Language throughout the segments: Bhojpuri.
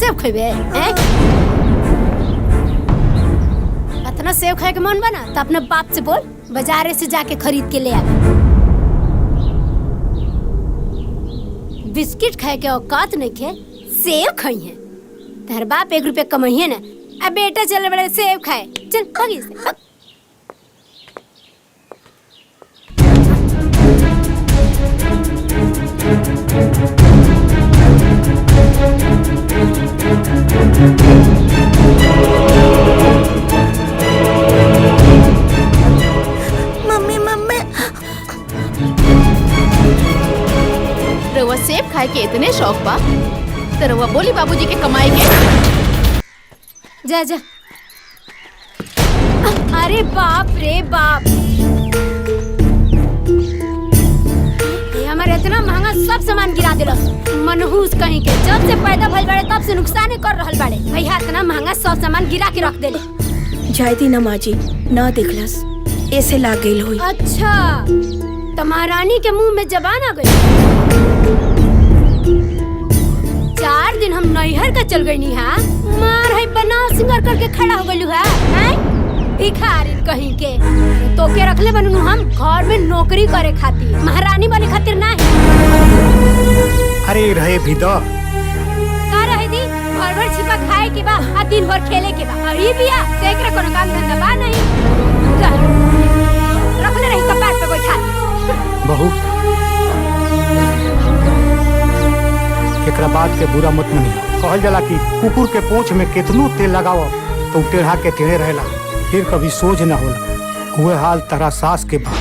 सेब खेबे हैं? इतना सेब खाए के मन बना तो अपने बाप से बोल बाजारे से जाके खरीद के ले आ। बिस्किट खाए के औकात नहीं खे, सेब खाई है। तेरे बाप 1 रुपया कमाइए ना। अब बेटा चल बड़े सेब खाए, चल भागी से। मम्मी मम्मी रउआ सेब खाए के इतने शौक बा तो रउआ बोली बाबूजी के कमाई के। जा जा। अरे बाप रे बाप, ये हमारे इतना महंगा सब सामान गिरा दिलस। मनहूस कहीं के जब से पैदा भइल बाड़े तब से नुकसान कर रहल बाड़े। भैया इतना महंगा सब सामान गिरा के रख देले। जायदी ना माँ जी, ना देखलस ऐसे लाग गई हुई। अच्छा तमारानी के मुंह में जबान आ गई। 4 दिन हम नैहर का चल गई नी। हाँ मार है बनाव सिंगर करके खड़ा हो गलू है भिखारी कहीं के। तो के रखले बनू हम घर में नौकरी करे खातिर, महारानी बने खातिर ना। अरे रहे भी दो का रहे दी भर भर छिपा खाए के बा आ दिन भर खेले के बा। और ये बिया एकरा कोनो काम धंधा बा नहीं। रखले रही कपाट पे बैठा। बहू एकरा बात के बुरा मत मनियो। कहल जाला कि कुकुर के पूंछ में कितनो तेल लगाओ तो टेढ़ा के टेढ़े रहेला, फिर कभी सोझ न होला। हुए हाल तारा सास के बा।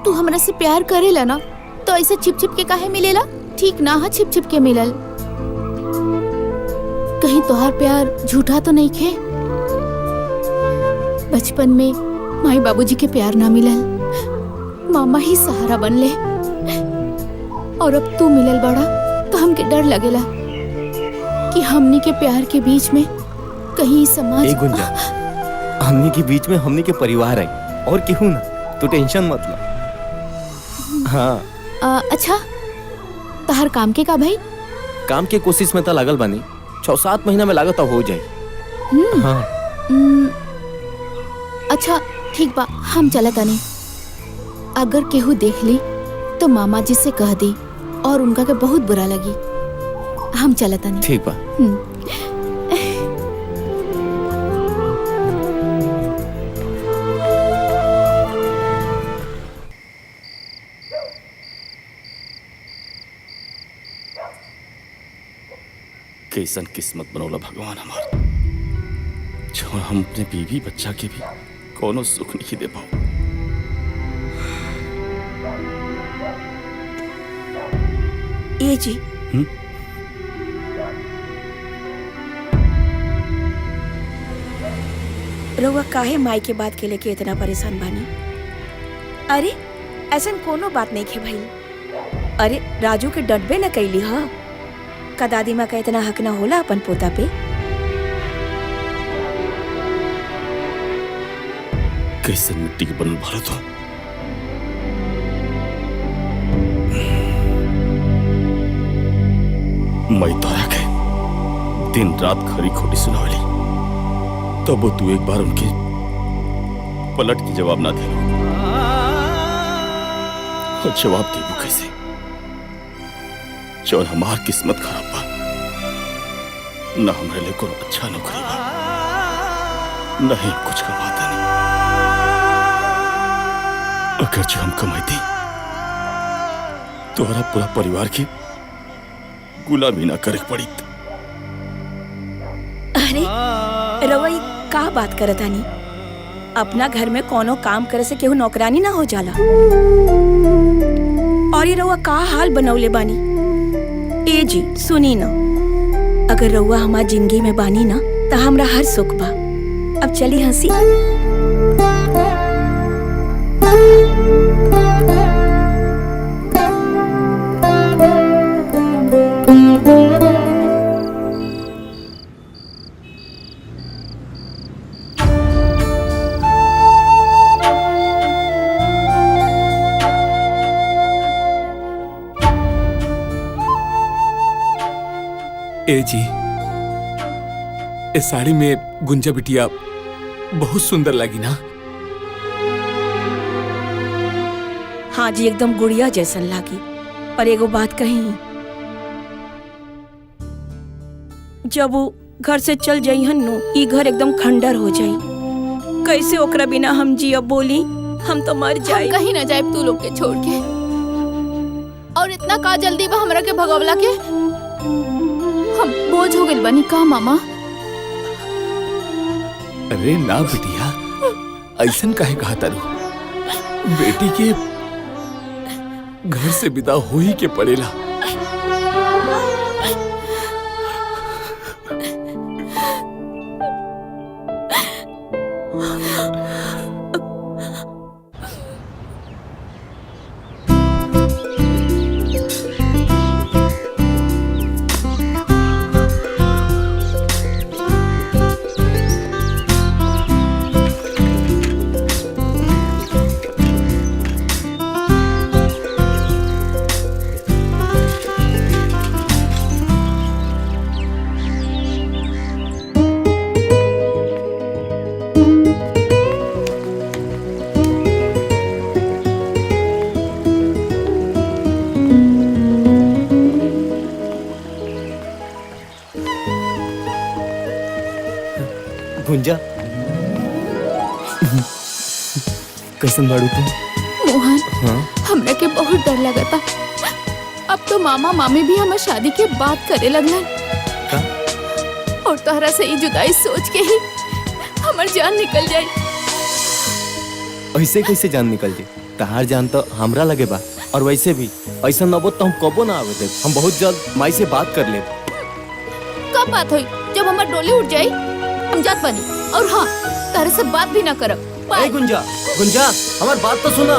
तू हमरा से प्यार करेला ना तो ऐसे छिप छिप के काहे मिलेला? ठीक ना है छिप छिप के मिलल। कहीं तोहार प्यार झूठा तो नहीं खे? बचपन में माई बाबूजी के प्यार ना मिलल, मामा ही सहारा बनले। और अब तू मिलल बड़ा तो हमके डर लगेला कि हमनी के प्यार के बीच में कहीं समाज। ए गुंजा, हमनी के बीच में हमनी के परिवार है और केहू ना, तू टेंशन मत ला। हाँ अच्छा तहार काम के का भाई? काम के कोशिश में तो लागल बानी। 6-7 महीना में लागत हो जाए। हाँ। अच्छा ठीक बा, हम चला तानी। अगर केहू देख ली तो मामा जी से कह दी और उनका के बहुत बुरा लगी। हम चला तानी। ठीक बा। कैसन किस्मत बनौला भगवान हमार, जो हम अपने बीवी बच्चा के भी कोनो सुख नहीं दे पाओ। ये जी रउआ काहे माई के बात के लेके इतना परेशान बानी? अरे ऐसा कोनो बात नहीं खे भाई। अरे राजू के डटबे न कैली। हाँ का दादी माँ का इतना हक ना होला अपन पोता पे? कैसे मिट्टी के बनल भारत हो। मैं तोरा के दिन रात खरी खोटी सुनावली, तब वो तू एक बार उनके पलट के जवाब ना दे। और जवाब देबू कैसे जो हमार किस्मत खराब बा, न हमरे लिए कोनो अच्छा नौकरी बा, नहीं कुछ कमाता नहीं। अगर जो हम कमाती तो हमारा पूरा परिवार की गुलामी ना करे पड़ी। अरे रउआ का बात करत आनी? अपना घर में कोनो काम करे से केहू नौकरानी ना हो जाला। और ये रउआ का हाल बनौले बानी? ए जी सुनी ना, अगर रउआ हमार जिंदगी में बानी ना तो हमरा हर सुख बा। अब चली हंसी। ए जी, इस साड़ी में गुंजा बिटिया बहुत सुंदर लगी ना। हाँ जी, एकदम गुड़िया जैसन लागी। पर एगो बात कही, जब वो घर से चल जाई हन नु, ई घर एकदम खंडर हो जाई। कैसे ओकरा बिना हम जियब बोली? हम तो मर जाए। हम कहीं ना जाए तू लोग के छोड़ के। और इतना का जल्दी बा हमरा के भगवला के? हम बोझ हो गइल बानी का मामा? अरे ना बिटिया, ऐसन काहे कहा तारू? बेटी के घर से विदा हो ही के पड़ेला। गुंजा, कैसन बाड़ू तू? मोहन, हाँ? हमरा के बहुत डर लगता। अब तो मामा मामी भी हमार शादी के बात करे लगलन। का? और तोहरा से ई जुदाई सोच के ही हमार जान निकल जाए। ऐसे कैसे जान निकल जाए? तहार जान तो हमरा लगे बा। और वैसे भी ऐसा न हो तो हम कबो ना आवे देब। हम बहुत जल्द माई से बात कर लेब। कब बात हुई? जब हमार डोली उठ जाई हम जात बनी। और हाँ, तारे से बात भी ना करब। ए गुंजा, गुंजा, हमार बात तो सुना।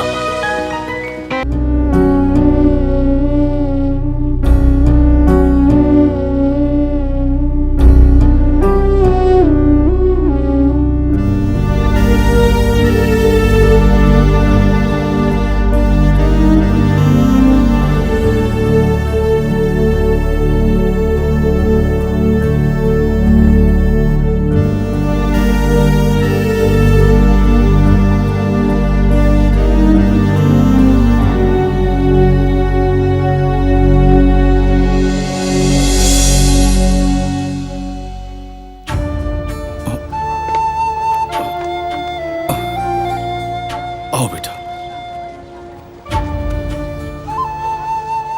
आओ बेटा।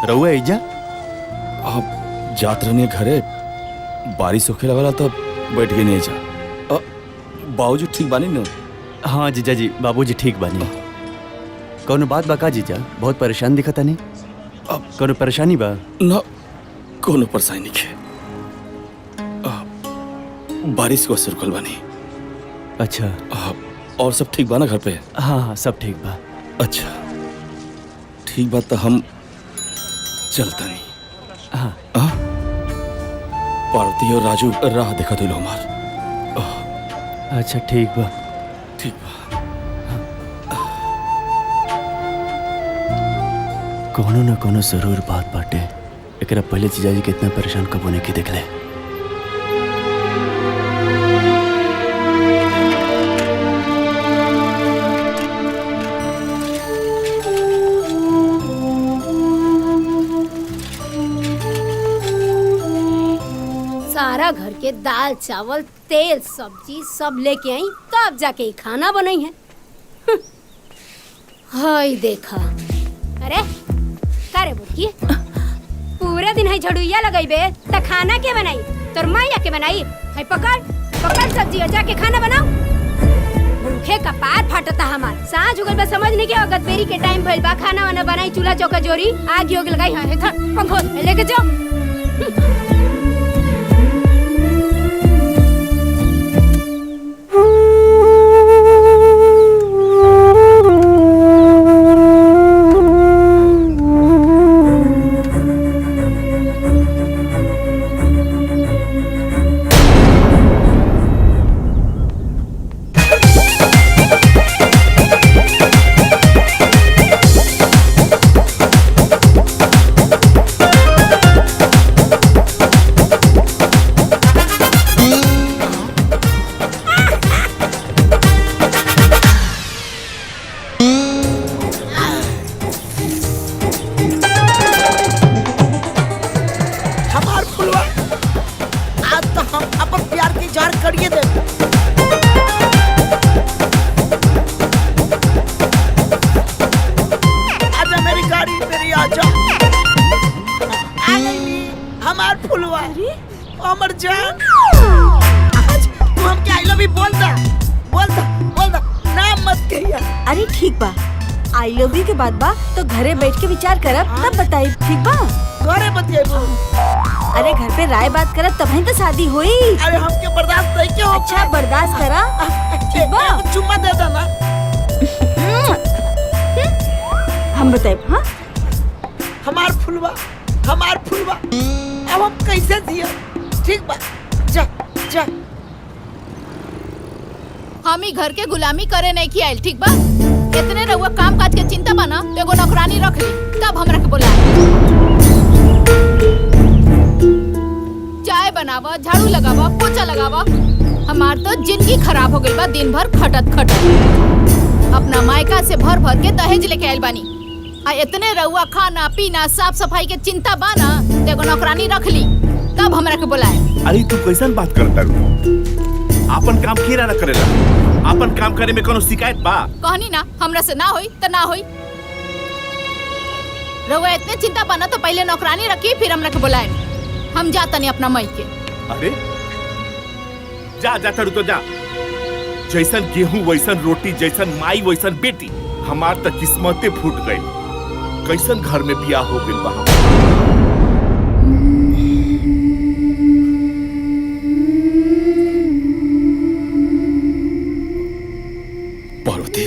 रहुआ एजा? आप जात रहने घरे, बारिश होखे लगला तो बैठ गए नहीं जा। बाबूजी ठीक बानी न? हाँ जीजा जी, बाबूजी ठीक बानी। कौनो बात बा का जीजा? बहुत परेशान दिखता नहीं। अब कौनो परेशानी बा? ना, कोनो परेशानी नहीं है। बारिश को असर कल बानी। अच्छा। और सब ठीक बा ना घर पे? हाँ हाँ, सब ठीक बा। अच्छा, ठीक बात तो हम चलता नहीं। हाँ। पार्वती और राजू राह देखा तो हमार। अच्छा ठीक बा। ठीक बा। कोनो न कोनो जरूर बात बाटे। एकरा पहले जीजा जी कितना परेशान कब होने की देखले। सारा घर के दाल चावल तेल सब्जी सब लेके आई, तब जाके ही खाना बनाई है। हाय देखा। अरे का रे बुटकी, पूरे दिन है झड़ुइया लगाइबे त खाना के बनाई? तोर माया के बनाई है? पकड़ पकड़ सब्जी और जाके खाना बनाओ। भूखे का पार फाटता हमार। सांझ हो गइल बा, समझ नहीं के अगत बेरी के टाइम भइल बा। खाना वाना बनाई, चूल्हा चौका जोरी, आग योग लगाई। हां था पंखो लेके जाओ। अरे ठीक बा, आई लव यू के बाद बा तो घरे बैठ के विचार करब तब बताई, ठीक बा? घरे बतिएबो। अरे घर पे राय बात करब तब ही तो शादी हुई। अरे हमके बर्दाश्त नहीं क्यों? अच्छा बर्दाश्त करा, ठीक बा? चुम्मा दे देना। हम बताए। हाँ हमार फुलवा, हमार फुलवा, अब हम कैसे जिया? ठीक बा, जा जा। हम ही घर के गुलामी करे नहीं की आइल, ठीक बा? इतने रहुआ काम काज के चिंता बना तो एगो नौकरानी रख ली, तब हमरा के बुलाए। चाय बनावा, झाड़ू लगावा, पोछा लगावा। हमार तो जिंदगी खराब हो गई बा दिन भर खटत खटत। अपना मायका से भर भर के दहेज लेके आइल बानी। आ इतने रहुआ खाना पीना साफ सफाई के चिंता बाना तो एगो नौकरानी रख ली, तब हमरा के बुलाए। अरे तू कैसन बात करता रू? आपन काम कीरा न करेला? आपन काम करे में कोनो शिकायत बा? कहनी ना हमरा से ना होई तो ना होई। रहुआ इतने चिंता बना तो पहले नौकरानी रखी फिर हमरा के बुलाए। हम जाता नहीं अपना मई के। अरे जा जा तड़ू तो जा। जैसन गेहूं वैसन रोटी, जैसन माई वैसन बेटी। हमार त किस्मते फूट गई। कैसन घर में बियाह हो गइल बा। पार्वती,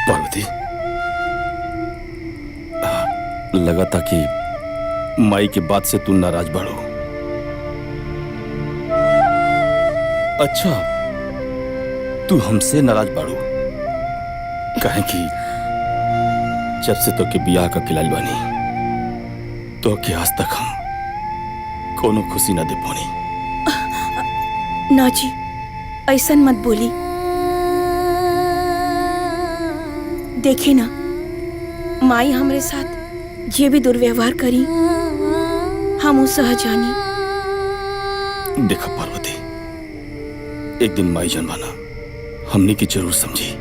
पार्वती, लगा था कि माई के बात से तू नाराज बाड़ो। अच्छा, तू हमसे नाराज बाड़ो काहे कि जब से तो के बियाह का खिलाड़ी बानी तो के आज तक हम कोनो खुशी ना दे पानी। ना जी, ऐसन मत बोली। देखी ना, माई हमरे साथ जे भी दुर्व्यवहार करी हम उस सहजानी। देखा पार्वती, एक दिन माई जनवाना हमने की जरूर समझी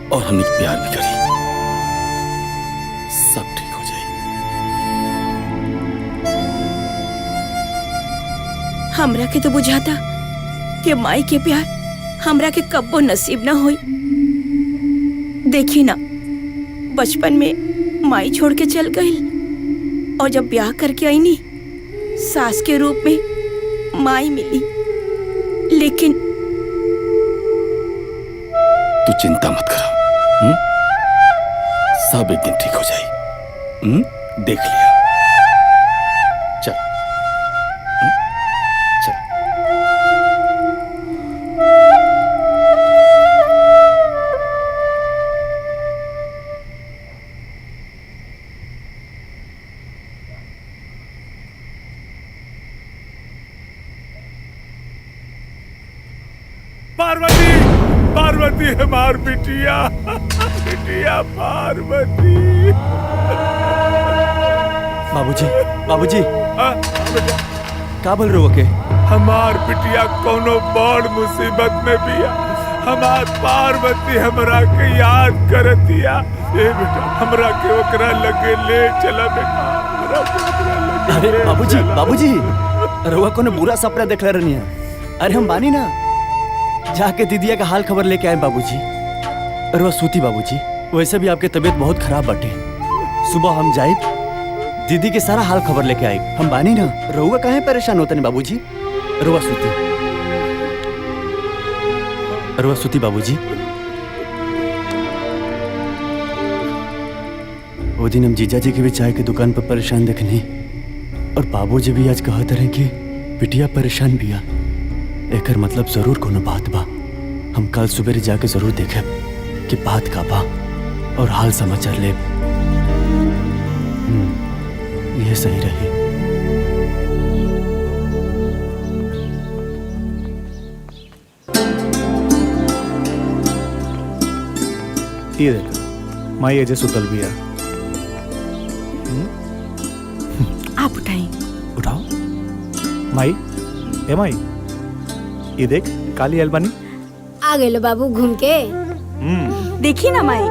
और हमने प्यार भी करी। सब ठीक हो जाए। हमरा के तो बुझाता कि माई के प्यार हमरा के कब्बो नसीब ना होई। देखी ना, बचपन में माई छोड़ के चल गई और जब ब्याह करके आई नी सास के रूप में माई मिली। लेकिन तू चिंता मत करो, सब एक दिन ठीक हो जाए। देख लिया। चल चल। पार्वती, पार्वती हमार बिटिया, बिटिया पार्वती। बाबूजी, बाबूजी, बेटा, का बोल रहे हो के? हमार बिटिया कोनो बड़ मुसीबत में बिया। हमार पार्वती हमरा के याद करतिया। ए बेटा, हमरा के ओकरा लगे ले चला बेटा, हमरा के ओकरा लगे अरे ले बाबूजी, चला। बाबूजी, रहुआ कोनो बुरा सपना देख रहे रहनी। अरे हम बानी ना, जाके दीदिया का हाल खबर लेके आए बाबूजी। रहुआ सूती बाबूजी, वैसे भी आपके तबीयत बहुत खराब बाटे। सुबह हम जाए दीदी के सारा हाल खबर लेके आए। हम बानी ना, रहुआ काहे परेशान होते नहीं बाबूजी। रहुआ सूती, रहुआ सूती बाबूजी। वो दिन हम जीजा जी के भी चाय की दुकान पर परेशान देखने और बाबूजी भी आज कहत रहे कि बिटिया परेशान बिया। एकर मतलब जरूर कोनो बात बा। हम कल सुबह जाके जरूर देखे कि बात का बा और हाल समाचार ले। यह सही रही। ये देख, माई एजे सुतल बिया। आप उठाई। उठाओ माई। ए माई, ये देख काली अलबानी। आ गए बाबू घूम के। देखी ना माई,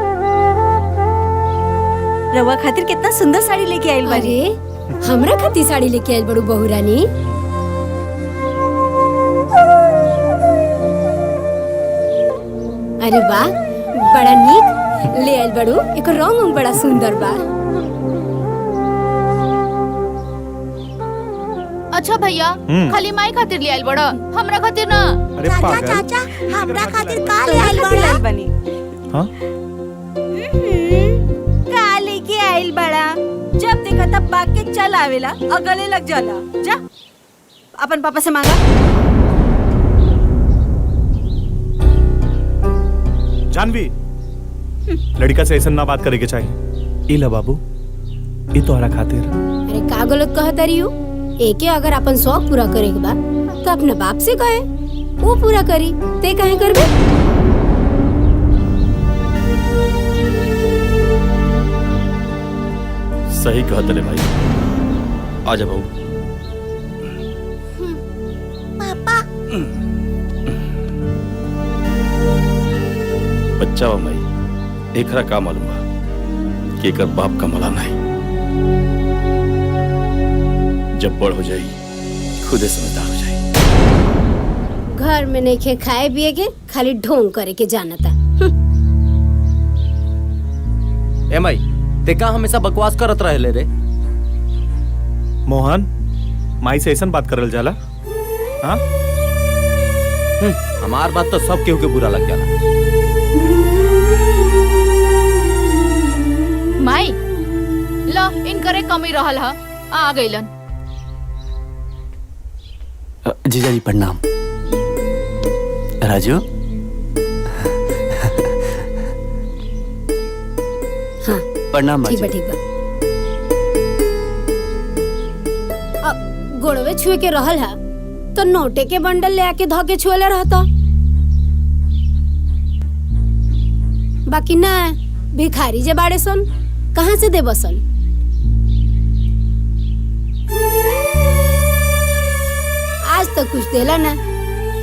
रवा खातिर कितना सुंदर साड़ी लेके आइल बानी। अरे हमरा खातिर साड़ी लेके आइल बड़ू बहू रानी। अरे वाह, बड़ा नीक ले आइल बड़ू। एक रंग बड़ा सुंदर बा। अच्छा भैया, खाली माई खातिर ले आइल बड़ा, हमरा खातिर ना। अरे पागल। हमरा खातिर का ले आइल बानी? हाँ? का लेके आइल बड़ा? जब देखा तब भाग के चल आवेला और गले लग जाला। जा अपन पापा से मांगा। जानवी, लड़का से ऐसा ना बात करे के चाहिए। इला बाबू, ये तोहरा खातिर। अरे का गलत कहत रही हो? एके अगर अपन शौक पूरा करे के बा तो अपने बाप से कहे, वो पूरा करी। ते काहे करबे? सही कहत रे भाई। आजा बहू। पापा। बच्चा बा माई, एकरा का मालूम बा कि एकर बाप का मला नहीं। जब बड़ हो जाई खुदे समझदार हो जाई। घर में नहीं खे खाए पिए के, खाली ढोंग करे के जानता। ए माई, ते का हमेशा बकवास करत रहे रे? मोहन, माई से ऐसा बात करल जाला? हाँ? हमार बात तो सब केहू के बुरा लग जाला। माई ला, इनकरे कमी रहल हा, आ गइलन। जीजा जी प्रणाम। राजू, हाँ प्रणाम ठीक बा माजी। ठीक बा। अब गोड़वे छुए के रहल हा तो नोटे के बंडल ले आके धो के छुएले रहता। बाकी ना, भिखारी जे बाड़े सन, कहाँ से दे बसन? आज तो कुछ देला ना,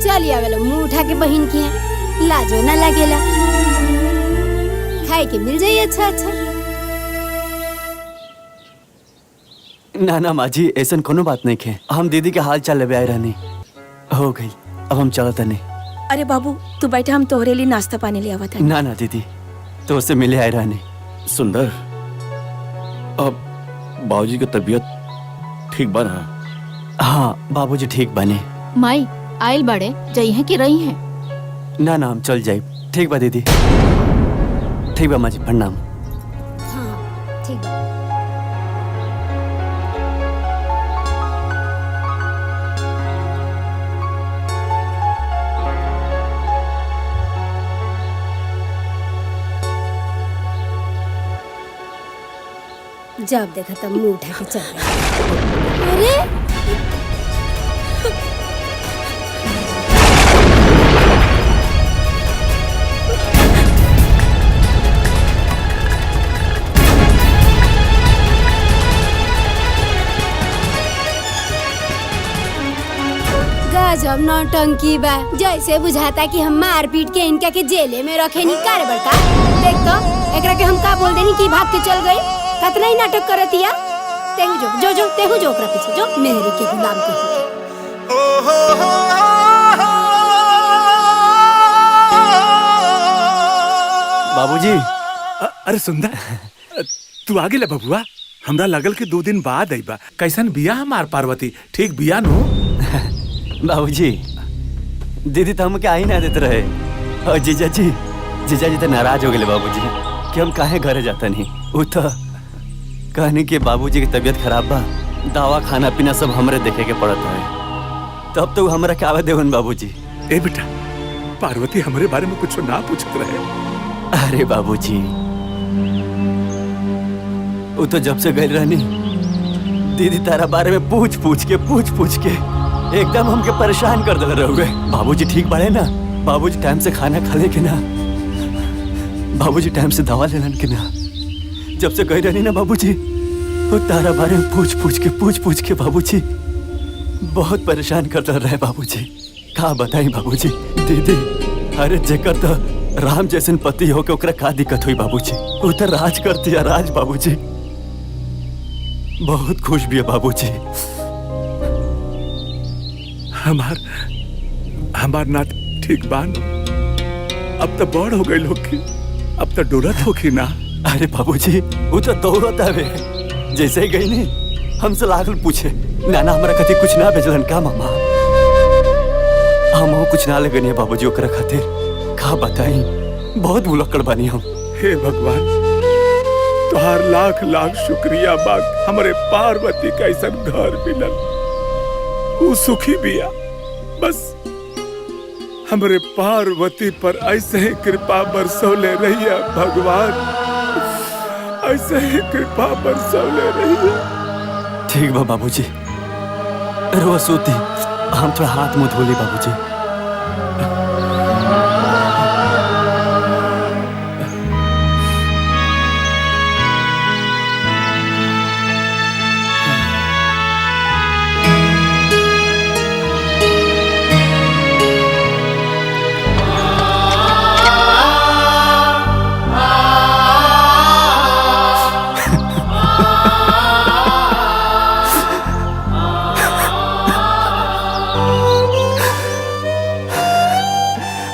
चल आवेला मुंह उठा के बहिन की है, लाजो ना लगेला। खाए के मिल जाई अच्छा अच्छा। ना ना माजी, ऐसा कोनो बात नहीं खे। हम दीदी के हाल चाल लेवे आए रहनी, हो गई। अब हम चलत नहीं। अरे बाबू तू बैठा, हम तोहरे लिए नाश्ता पानी ले आवत हनी। ना ना दीदी, तो उससे मिले आए रहनी। सुंदर, अब बाबूजी की तबीयत ठीक बा ना? हाँ बाबूजी ठीक बने। माई आइल बड़े, जई है कि रही है? ना ना हम चल जाए। ठीक बा दीदी। ठीक बा माजी, प्रणाम। हाँ ठीक बा। जब देखा तब मुंह उठा के चल गया। अरे गजब नौटंकी बा। जैसे बुझाता कि हम मार पीट के इनका के जेले में रखे नहीं करे बड़का। देख तो एकरा के हम का बोल देनी कि भाग के चल गई। कतना ही नाटक करतिया। तेहु जो तेहु जो ओकरा पीछे जो, मेहरी के गुलाम के। बाबूजी। अरे सुंदर, तू आ गेला बबुआ। हमरा लगल के 2 दिन बाद आईबा। कैसन बिया हमार पार्वती? ठीक बिया नो? बाबूजी, दीदी तो हमके आई ना देते रहे। और जीजा जी तो नाराज हो गए बाबूजी कि हम काहे घरे जाता नहीं। वो तो कहने के बाबूजी की तबीयत खराब बा, दवा खाना पीना सब हमरे देखे के पड़त है। तब तो हमरा क्या आवे देवन बाबूजी। ए बेटा, पार्वती हमरे बारे में कुछ ना पूछत रहे। अरे बाबूजी, वो तो जब से गई रहनी, दीदी तारा बारे में पूछ पूछ के एकदम हमके परेशान कर दे रहे। बाबूजी ठीक बाड़े ना? बाबूजी टाइम से खाना खा ले के ना? बाबूजी टाइम से दवा लेलन के ना? जब से गई रहनी ना बाबूजी, वो तारा बारे में पूछ के बाबूजी बहुत परेशान कर रहे बाबूजी। का बताई बाबूजी। दीदी, अरे जेकर तो राम जैसन पति हो के ओकरा का दिक्कत हुई बाबूजी? वो तो राज करती है, राज बाबूजी। बहुत खुश भी है बाबूजी। हमार ना ठीक बान। अब तो बड़ हो गई होगी, अब तो डोरत होगी ना। अरे बाबूजी वो तो दौड़त है जैसे ही गई नहीं हमसे लागल पूछे नाना हमारा कति कुछ ना भेजलन का मामा। हम कुछ ना लगनी बाबूजी ओकरा खातिर का बताई, बहुत भुलक्कड़ बानी हम। हे भगवान, तुहार लाख लाख शुक्रिया बाग हमारे पार्वती का ऐसा घर मिलल। वो सुखी बिया, बस हमारे पार्वती पर ऐसे ही कृपा बरसौले रहिया भगवान, ऐसे ही कृपा बरसौले रहिया। ठीक बा बाबूजी, रोज सोती हम थोड़ा हाथ मुंह धोली बाबूजी।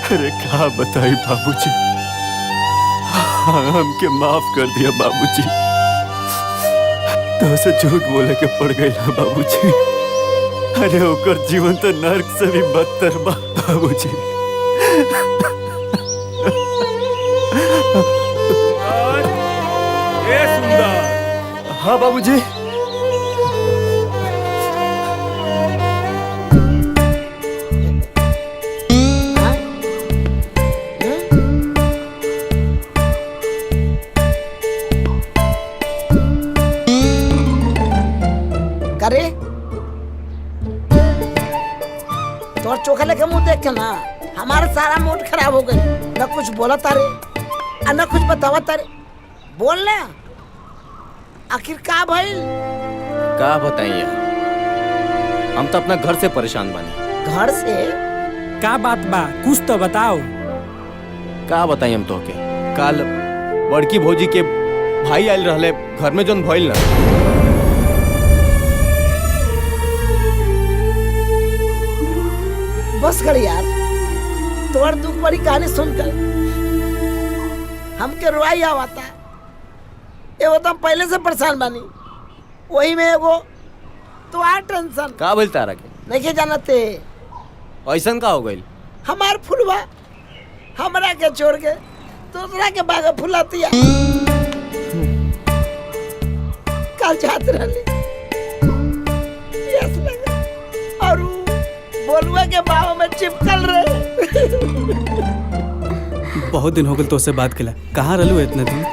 अरे क्या बताई बाबूजी, हमके माफ कर दिया बाबूजी। तो से झूठ बोले के पड़ गई ना बाबूजी। अरे ओकर जीवन तो नर्क से भी बदतर बा बाबूजी। ए सुंदर। हाँ बाबूजी। करे तोर चोखा लेके मुंह देख के ना हमारा सारा मूड खराब हो गई। न कुछ बोला तारे और न कुछ बतावा तारे। बोल ना आखिर का भइल? का बताइए, हम तो अपना घर से परेशान बानी। घर से का बात बा, कुछ तो बताओ। का बताई हम तो के, कल बड़की भौजी के भाई आयल रहले घर में, जोन भइल ना। बस कर यार, तोर दुख बड़ी कहानी सुनकर हमके रुआई आवता। एगो तो हम पहले से परेशान बानी, वही में एगो तो आ टेंशन। का बोल तारा के नहीं जानते ऐसन का हो गइल? हमार फुलवा हमरा के छोड़ के दूसरा के बाग फुलातिया। कल जात रहली यस लगा और बोलुआ के बाव में चिपकल रहे। बहुत दिन हो गए तो से बात केला, कहाँ रहलू इतना दिन?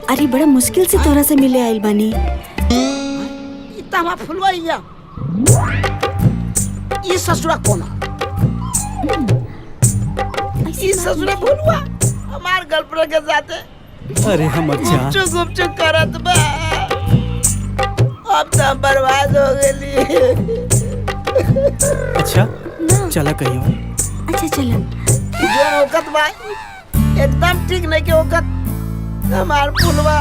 अरे बड़ा मुश्किल से तोरा से मिले आइल बानी। इतना हमार फुलवा या ये ससुरा कोना, ये ससुरा फुलवा हमार गर्लफ्रेंड के साथ अरे हमर जान गुपचुप करत बा। अब तो बर्बाद हो गई। अच्छा चला कहियो। अच्छा चलो। जो औकत बा एकदम ठीक नहीं के औकत हमार फुलवा।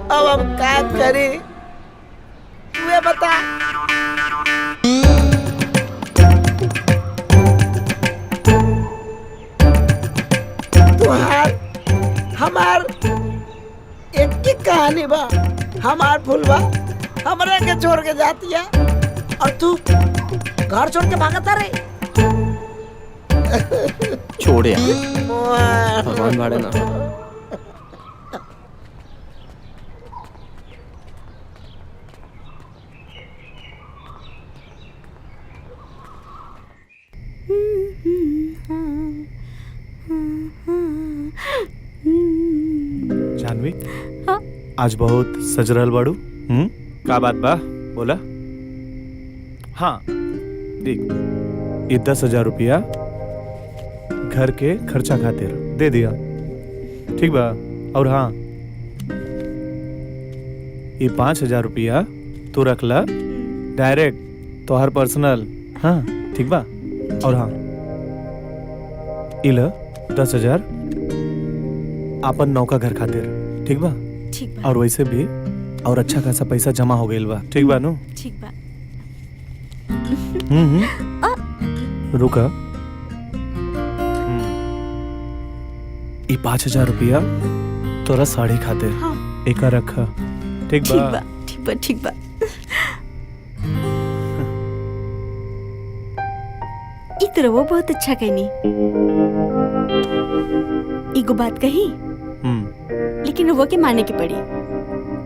अब हम क्या करी तू बता। तुहार हमार एक की कहानी बा। हमार फुलवा हमरा के छोड़ के जाती है और तू घर छोड़ के भागता रहे। छोड़े भगवान बाड़े ना। जानवी, आज बहुत सज रहल बाड़ू। का बात बा, बोला। हाँ देख, ये 10,000 रुपया घर के खर्चा खातिर दे दिया, ठीक बा। और हाँ, ये 5,000 रुपया तू रख ला डायरेक्ट तोहर पर्सनल। हाँ ठीक बा। और हाँ, इल 10,000 आपन नौका घर खातिर, ठीक बा? ठीक बा। और वैसे भी और अच्छा खासा पैसा जमा हो गइल बा, ठीक बा नु? ठीक बा। रुका। ई 5,000 रुपया तोरा साड़ी खातिर। हाँ। एका रखा, ठीक बा? ठीक बा, ठीक बा, ठीक बा। ई तो वो बहुत अच्छा कहनी। एगो बात कही, लेकिन वो के माने की पड़ी।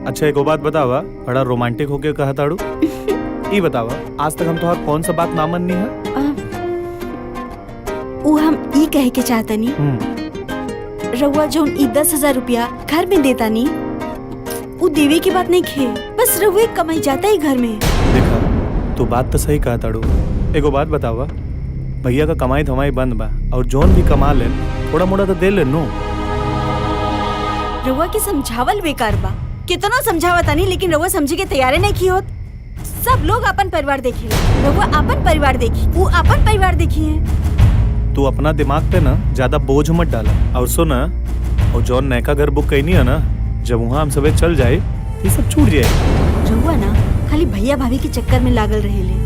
अच्छा एगो बात बतावा, बड़ा रोमांटिक होके कहा ताड़ू। ई बतावा, आज तक हम तोहार कौन सा बात ना मननी है? वो हम ई कहे के चाहता नी, रउआ जो ई 10,000 रुपया घर में देता नी, वो देवे की बात नहीं खे, बस रउआ कमाई जाता ही घर में। देखा, तू बात तो सही कहा ताड़ू। एगो बात बतावा, भैया का कमाई धमाई बंद बा और जोन भी कमा ले थोड़ा मोड़ा तो दे ले नो। रउआ के समझावल बेकार बा, कितना समझावा तानी, लेकिन रउआ समझे के तैयारे नहीं की होत। सब लोग अपन परिवार देखी, रउआ अपन परिवार देखी, वो अपन परिवार देखी है। तू अपना दिमाग पे ना ज्यादा बोझ मत डाला। और सुना, और जौन नयका घर बुक कैनी है ना, जब वहाँ हम सबे चल जाए ये सब छूट जाए। रउआ ना खाली भैया भाभी के चक्कर में लागल रहेले।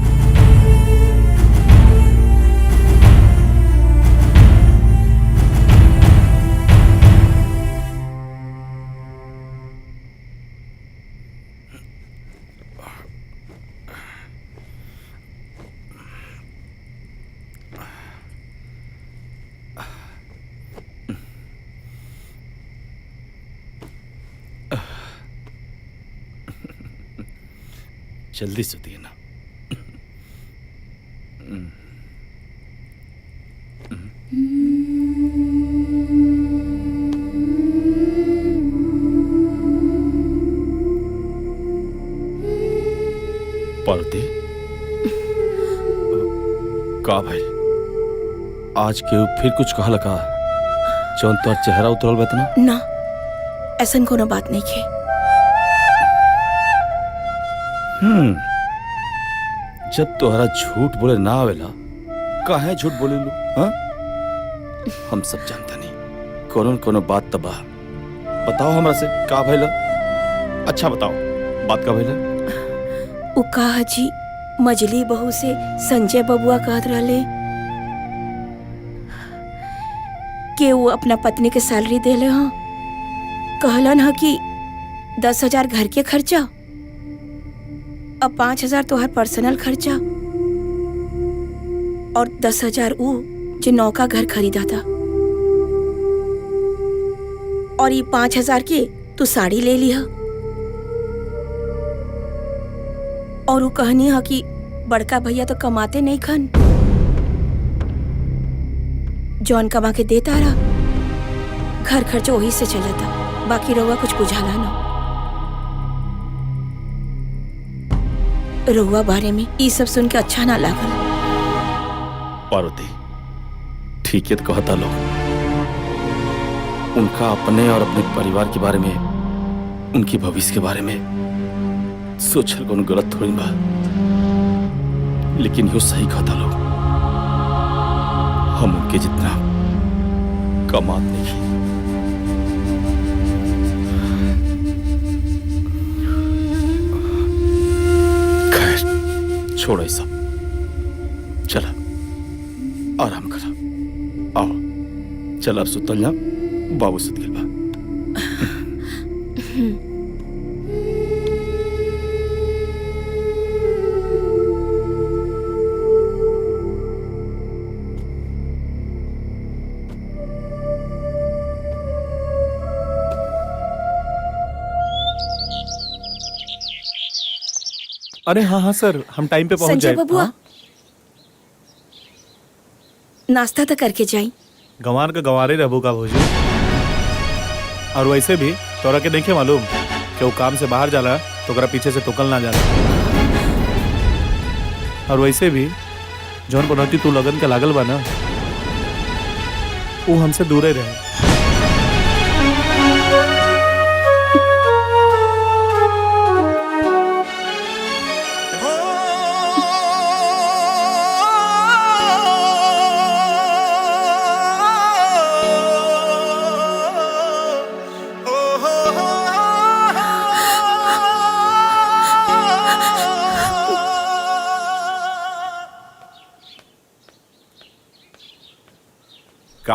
जल्दी सोती ना। पार्वती, का भाई आज के फिर कुछ कहा लगा जौन तोर चेहरा उतरल बतना? ना, ऐसन कोनो बात नहीं खे। जब तोहरा झूठ बोले ना आवेला, काहे झूठ बोले लू? हाँ, हम सब जानता नहीं कोनो कोनो बात तबा। बताओ हमरा से का भइला? अच्छा बताओ, बात का भइला? उ कहा जी, मजली बहू से संजय बबुआ कहत रहले कि वो अपना पत्नी के सैलरी देले हाँ, कहलन हा कि 10,000 घर के खर्चा, अब 5,000 तो हर पर्सनल खर्चा, और 10,000 वो जो नौका घर खरीदा था, और ये 5,000 के तू साड़ी ले लिया। और वो कहनी है कि बड़का भैया तो कमाते नहीं खन, जॉन कमा के देता रहा, घर खर्चा वही से चला था, बाकी रउआ कुछ बुझाला ना। रउआ बारे में ये सब सुन के अच्छा ना लागल। पार्वती, ठीक है तो कहता लो, उनका अपने और अपने परिवार के बारे में, उनकी भविष्य के बारे में सोचल कोनो गलत थोड़ी बा, लेकिन यो सही कहता लो, हम उनके जितना कमात नहीं। खैर छोड़ो ये सब, चला आराम करा। आओ चल अब सुतल जा, बाबू सुत गेल बा। अरे हाँ हाँ सर, हम टाइम पे पहुंच संजय जाए। बबुआ, नाश्ता तो करके जाई। गंवार का गंवारे रहबो का भोजी। और वैसे भी तोरा के देखे मालूम कि वो काम से बाहर जाला तो ओकरा पीछे से टोकल ना जाला। और वैसे भी जौन बनौती तू लगन के लागल बा ना, वो हमसे दूरे रहे।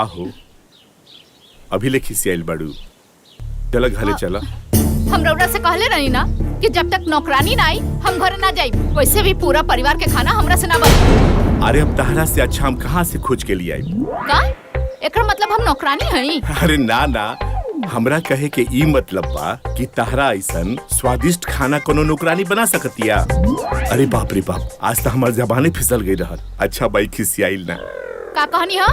का हो अभी ले खिसियाइल बाड़ू चला घरे चला। हम रउरा से कहले रही ना कि जब तक नौकरानी ना आई हम घर ना जाई। वैसे भी पूरा परिवार के खाना हमरा से ना बनी। अरे हम तहरा से अच्छा हम कहाँ से खोज के लिए आई? का एकर मतलब हम नौकरानी हई? अरे ना ना, हमरा कहे के ई मतलब बा कि तहरा ऐसन स्वादिष्ट खाना कोनो नौकरानी बना सकतिया। अरे बाप रे बाप, आज तो हमार जबाने फिसल गई रहत। अच्छा बाई खिसियाइल ना। का कहनी हा?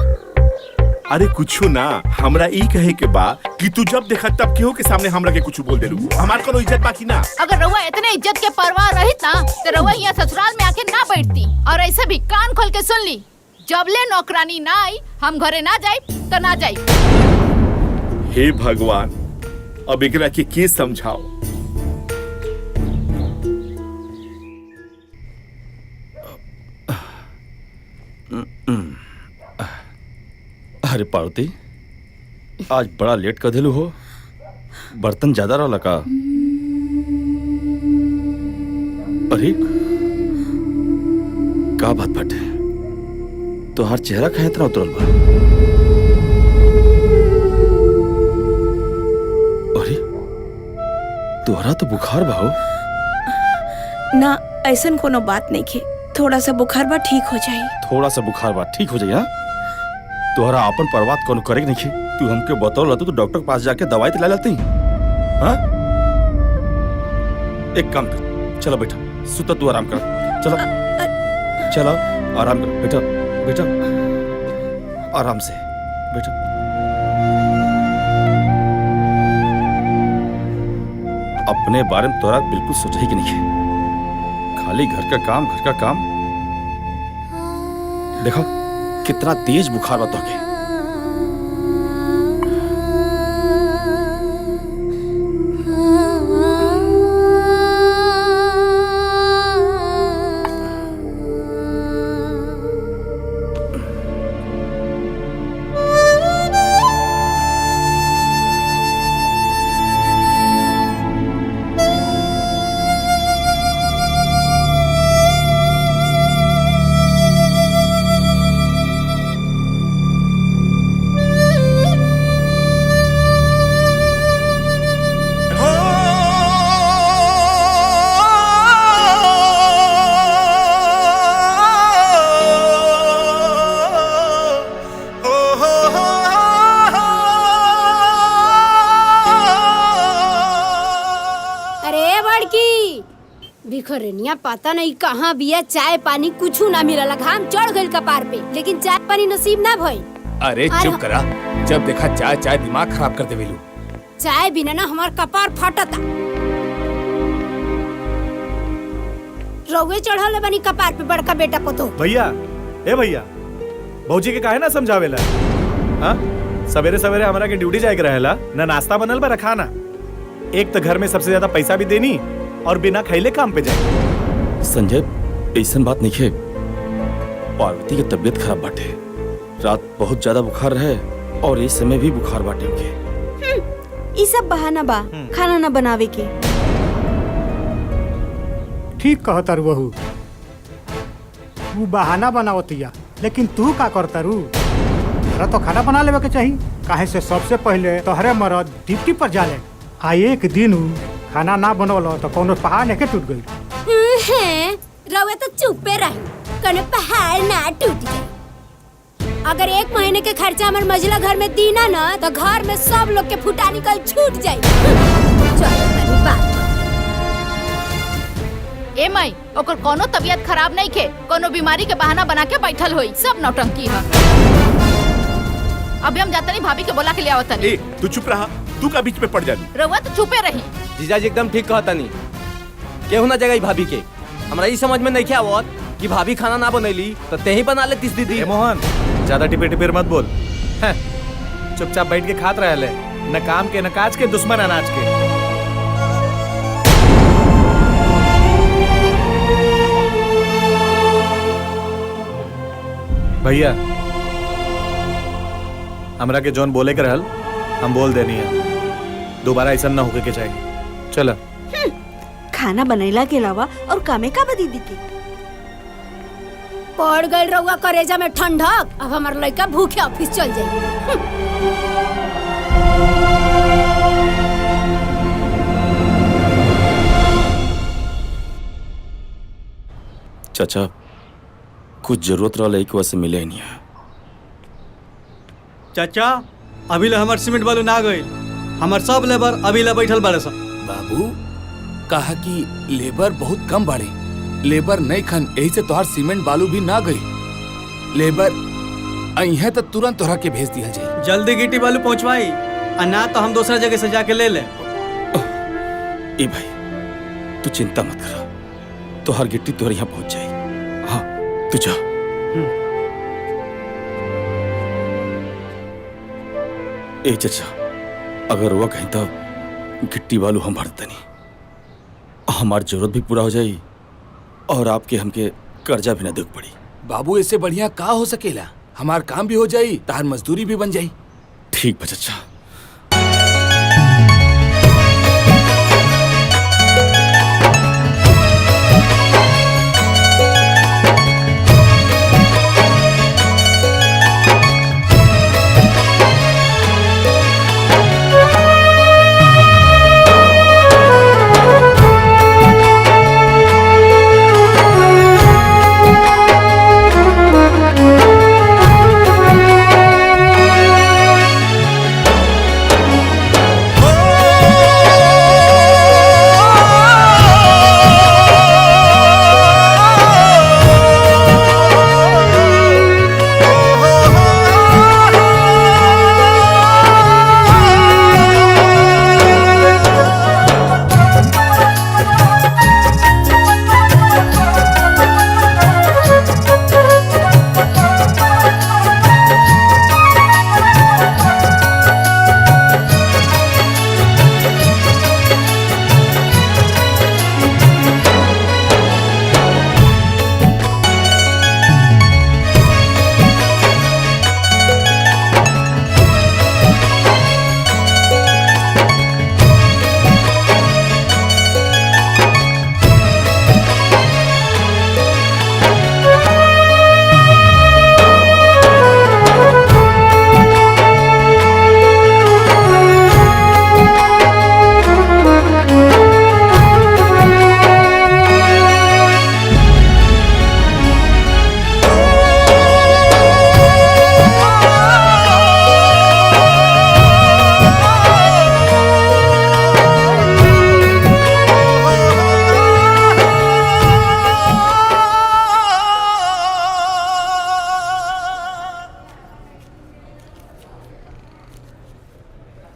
अरे कुछो ना, हमरा ई कहे के बा कि तू जब देखा तब केहू के सामने हमरा के कुछ बोल देलू। हमार कोनो इज्जत बाकी ना। अगर रउआ इतने इज्जत के परवाह रहित ना तो रउआ यहाँ ससुराल में आके ना बैठती। और ऐसे भी कान खोल के सुन ली, जबले नौकरानी ना आई हम घरे ना जाई तो ना जाई। हे भगवान, अब एकरा के समझाओ। अरे पार्वती, आज बड़ा लेट कर दिलू हो। बर्तन ज्यादा रहा का? अरे का बात बाटे, तोहार चेहरा कहे इतना उतरल बा? अरे तोहरा तो बुखार बा हो। ना ऐसन कोनो बात नहीं खे, थोड़ा सा बुखार बा ठीक हो जाई। थोड़ा सा बुखार बा ठीक हो जाई? हाँ, तोहरा अपन परवात कोनो करे नहीं खे। तू हमके बतौल तो डॉक्टर के पास जाके दवाई दिला लेती। हाँ, एक काम कर, चलो बेटा सुता, तू आराम कर। चलो चलो आराम कर बेटा, बेटा आराम से बेटा। अपने बारे में तोरा बिल्कुल सोचा ही कि नहीं है, खाली घर का काम घर का काम। देखो कितना तेज बुखार बता के। भिखरनिया पता नहीं कहाँ बिया, चाय पानी कुछ ना मिलला। घाम चढ़ गइल कपार पे, लेकिन चाय पानी नसीब ना भइल। अरे चुप करा, जब देखा चाय चाय दिमाग खराब कर देवेलू। चाय बिना ना हमार कपार फटता। रउए चढ़ल बनी कपार पे बड़का बेटा को। तो भैया, ए भैया, भौजी के काहे ना समझावेला? हाँ, सवेरे सवेरे हमरा के ड्यूटी जाए के रहेला ना, नाश्ता बनल बा खाना। एक तो घर में सबसे ज्यादा पैसा भी देनी और बिना खैले काम पे जाए। संजय, ऐसा बात नहीं है। पार्वती की तबीयत खराब बाटे, रात बहुत ज्यादा बुखार रहे और इस समय भी बुखार बाटे उनके। ये सब बहाना बा खाना ना बनावे के। ठीक कहता रू बहू, तू बहाना बनावतिया, लेकिन तू का करता रू? तोरा तो खाना बना लेवे के चाहिए। काहे से सबसे पहले तोहरे मरद ड्यूटी पर जाले, आ एक दिन खाना ना बनवलो तो कोनो पहाड़ नहीं के टूट गई। रउए तो चुपे रही, कोनो पहाड़ ना टूट गई। अगर 1 महीने के खर्चा हमार मझला घर में दीना ना तो घर में सब लोग के फुटा निकल छूट जाई। चलो तनी बात। ए माई, ओकर कोनो तबीयत खराब नहीं के, कोनो बीमारी के बहाना बना के बैठल होई। सब नौटंकी है। अभी हम जाते नहीं, भाभी के बोला के ले आवत नहीं। तू चुप रहा, तू का बीच में पड़ जानी। रउआ तो चुपे रही। जीजाजी एकदम ठीक कहता नहीं, केहू ना जगह भाभी के। हमरा ई समझ में नहीं क्या आवत कि भाभी खाना ना बनैली तो ते ही बना लेतीस दीदी। मोहन, ज्यादा टिपे टिपेर मत बोल। चुपचाप बैठ के खात रहले, न काम के न काज के, दुश्मन अनाज के। भैया, हमरा के जौन बोले के रहल हम बोल देनी है, दोबारा ऐसा ना होके के चाहिए। चलो। खाना बनैला के अलावा और कामे का बा दीदी के? पड़ गई रहुआ करेजा में ठंडक। अब हमार लड़का भूखे ऑफिस चल जाई। चाचा कुछ जरूरत रहा एक वैसे मिले नहीं है। चाचा अभी ले हमार सीमेंट बालू ना गई, हमार सब लेबर अभी ले बैठल बाड़े सब। बाबू कहा कि लेबर बहुत कम बाड़े, लेबर नहीं खन, यही से तोहार सीमेंट बालू भी ना गई। लेबर अइहे तो तुरंत तोहरा के भेज दिया जाए। जल्दी गिट्टी बालू पहुंचवाई, और ना तो हम दूसरा जगह से जाके ले ले। ए भाई तू चिंता मत कर, तोहार गिट्टी तोहर यहाँ पहुंच जाए। हाँ तू जा। ए चाचा अगर हुआ कहीं तो गिट्टी बालू हम भरते नहीं, हमारी जरूरत भी पूरा हो जाए और आपके हमके कर्जा भी ना देख पड़ी। बाबू इससे बढ़िया का हो सकेला, हमार काम भी हो जाई, तार मजदूरी भी बन जाई। ठीक बा चाचा।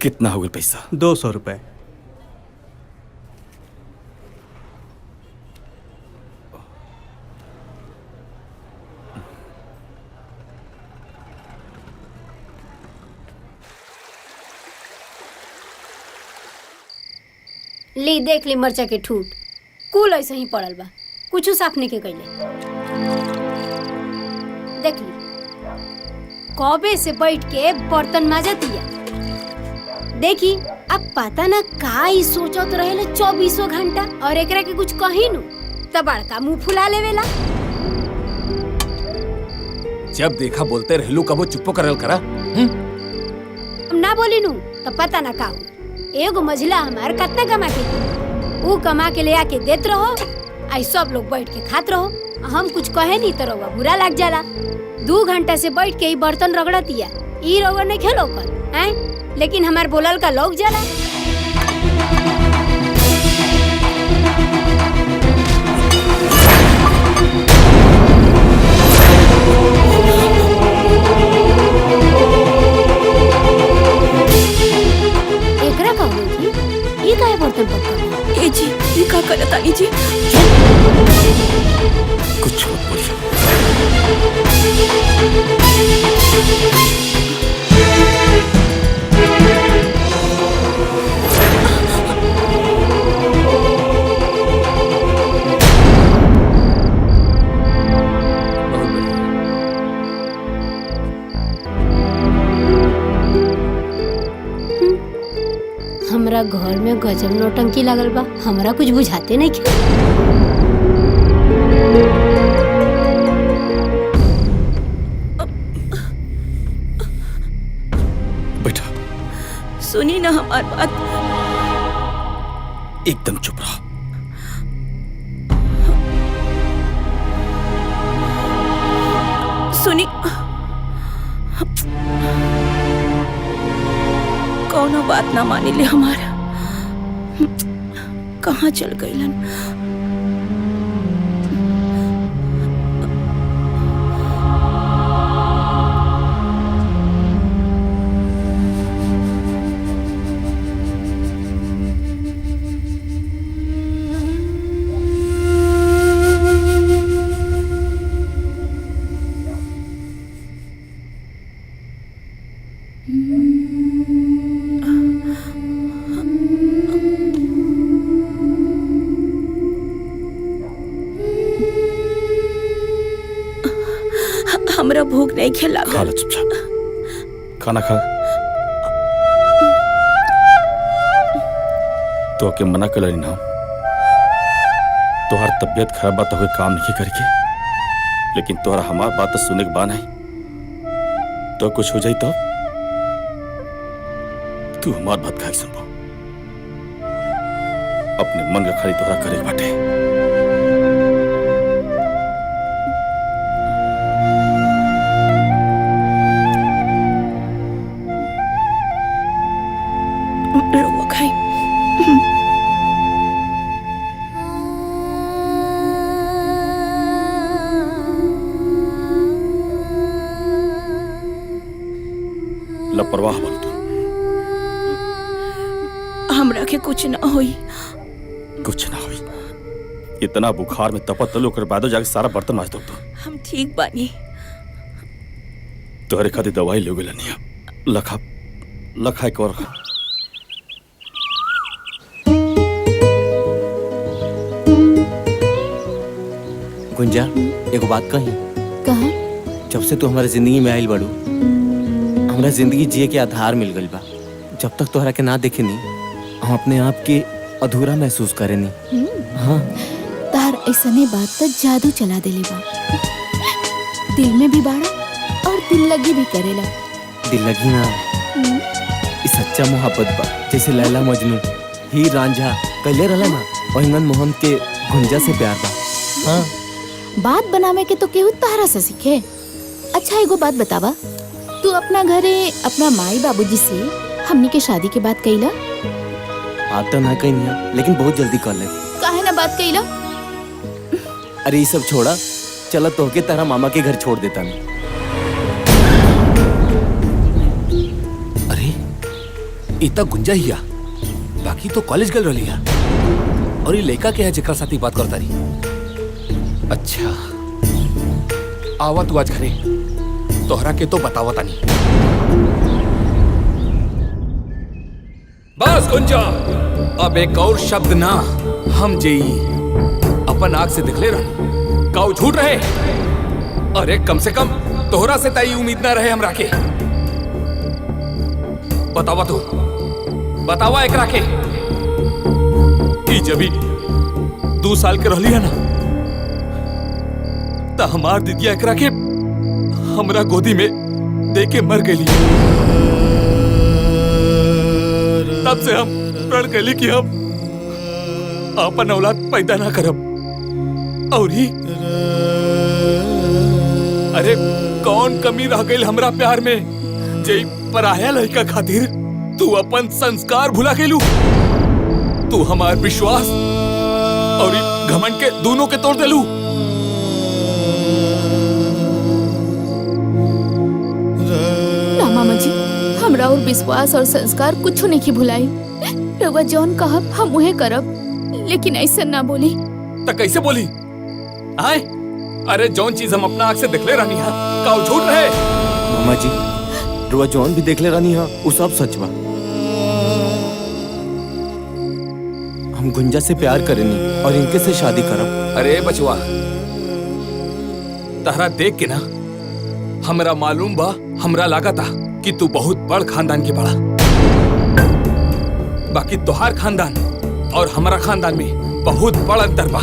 कितना हो गया पैसा? 200 रुपए। ली देख ली मरचा के ठूट, कुल ऐसे ही पड़ल बा, कुछ साफ नहीं के कैले। देख ली कबे से बैठ के बर्तन माजतिया। देखी अब पता ना का ही सोचत रहेला 24 घंटा, और एकरा के कुछ कही नु त बड़का मुंह फुला लेवेला। जब देखा बोलते रहलू, कबो चुप्पो करल करा। ना बोली नु त पता ना का हो। एगो मझिला हमार कितना कमा के ऊ कमा के ले आके देत रहो, आई सब लोग बैठ के खात रहो। हम कुछ कहे नहीं तो रहुआ बुरा लग जाला। 2 घंटा से बैठ के ही बर्तन रगड़तिया, ई रहुआ नहीं खेलो कर हैं, लेकिन हमार बोलल का लोग जाला। एकरा का होई थी, ई काहे बर्तन पक्का? ए जी ई का करत आनी जी? कुछ मत बोलिए। हमरा घर में गजब नौटंकी लागल बा, हमरा कुछ बुझाते नहीं। बेटा सुनी ना हमारी बात। एकदम चुप रहो। सुनी, कौनो बात ना मानी ले हमारा। कहाँ चल गईलन? हमरा भूख नहीं खिला। खा लो चुपचाप, खाना खा। तो के मना कर ना, तोहार तबीयत खराब बात हो काम नहीं करके, लेकिन तोहरा हमार बात सुने के बाद नहीं तो कुछ हो जाई तो तू हमार बात खाई सुनबो। अपने मन का खाली तोहरा करे बाटे। रउआ खाई। लापरवाह बन तू। हमरा के कुछ ना होई। कुछ ना होई। इतना बुखार में तपत तलो कर बाद जाके सारा बर्तन माज दो तू। हम ठीक बानी। तोहरे खातिर दवाई ले गेल नहीं। लखा लखा एक और खा। गुंजा, एगो बात कही। कहा? जब से तू हमारे जिंदगी में आइल बड़ू, हमरा जिंदगी जिए के आधार मिल गइल बा। जब तक तोहरा के ना देखे नी, हम अपने आप के अधूरा महसूस करे नी। हाँ, तार ऐसने बात तो जादू चला देले बा। दिल में भी बाड़ा और दिल लगी भी करेला। दिल लगी ना, ई सच्चा मोहब्बत बा। जैसे लैला मजनू, हीर रांझा कहले रहला ना, ओहिंगन मोहन के गुंजा से प्यार बा। हाँ, बात बनावे के तो केहू तारा से सीखे। अच्छा एगो बात बतावा, तू अपना घरे अपना माई बाबूजी से हमनी के शादी के बात कइला? बात तो ना कही नहीं, लेकिन बहुत जल्दी कर ले। काहे ना बात कइला? अरे ये सब छोड़ा, चला तोहके तारा मामा के घर छोड़ देता नहीं। अरे इतना गुंजा हिया, बाकी तो कॉलेज गल रही और ये लड़का के है जेकरा साथी बात करता रही। अच्छा आवा तू आज घरे, तोहरा के तो बतावा तानी। बस गुंजा, अब एक और शब्द ना। हम जेई अपन आंख से दिखले रह, काऊ झूठ रहे। अरे कम से कम तोहरा से ताई उम्मीद ना रहे हमरा के। बतावा तू, बतावा एकरा के कि जब 2 साल के रहली है ना, त हमार दीदिया एकरा के हमरा गोदी में दे के मर गई। तब से हम प्रण कैली कि हम अपन औलाद पैदा ना करब। और ही अरे कौन कमी रह गई हमरा प्यार में, जे पराया लड़का खातिर तू अपन संस्कार भुला गेलू। तू हमार विश्वास और घमंड के दोनों के तोड़ देलू। ना मामा जी, हमरा और विश्वास और संस्कार कुछ नहीं की भुलाई। रउआ जौन कहब हम उहे करब, लेकिन ऐसा ना बोली। तो कैसे बोली? आए अरे जौन चीज हम अपना आंख से देखले रहनी है, का वो झूठ रहे? मामा जी, रुआ जौन भी देखले रहनी है, वो सब सच बा। हम गुंजा से प्यार करेनी और इनके से शादी करब। अरे बचवा, तहरा देख के ना हमरा मालूम बा, हमरा लगा था कि तू बहुत बड़ खानदान के बड़ा। बाकी तोहार खानदान और हमारा खानदान में बहुत बड़ अंतर बा।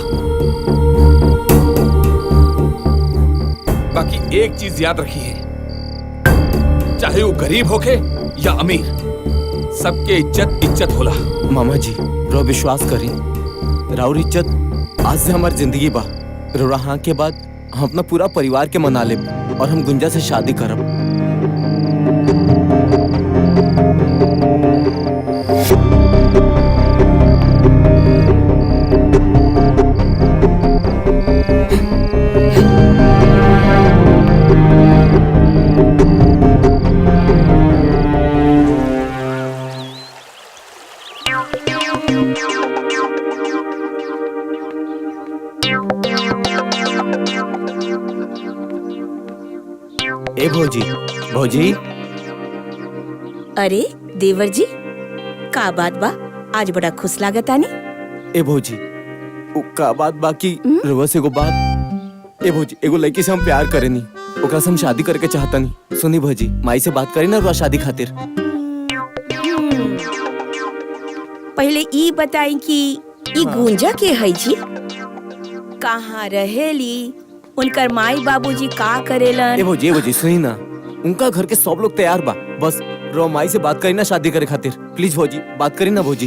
बाकी एक चीज याद रखिए, चाहे वो गरीब होके या अमीर, सबके इज्जत इज्जत होला। मामा जी रो विश्वास करी, राउर इज्जत आज से हमारी जिंदगी बा। रोरा हाँ के बाद हम अपना पूरा परिवार के मना लेब और हम गुंजा से शादी करब। ए भौजी, भौजी। अरे देवर जी, का बात बा? आज बड़ा खुश लागत आनी। ए भौजी, उ का बात बाकी रवा से एगो बात। ए भौजी, एगो लड़की से हम प्यार करेनी, ओकरा से हम शादी करके चाहतनी। सुनी भौजी, माई से बात करी ना रवा शादी खातिर। पहले ई बताई कि ई गुंजा के है जी? कहाँ रहेली? उनकर माई बाबूजी का करेलन? ए भौजी सुनी ना, उनका घर के सब लोग तैयार बा, बस रवा माई से बात करी ना शादी करे खातिर। प्लीज भौजी बात करी ना भौजी।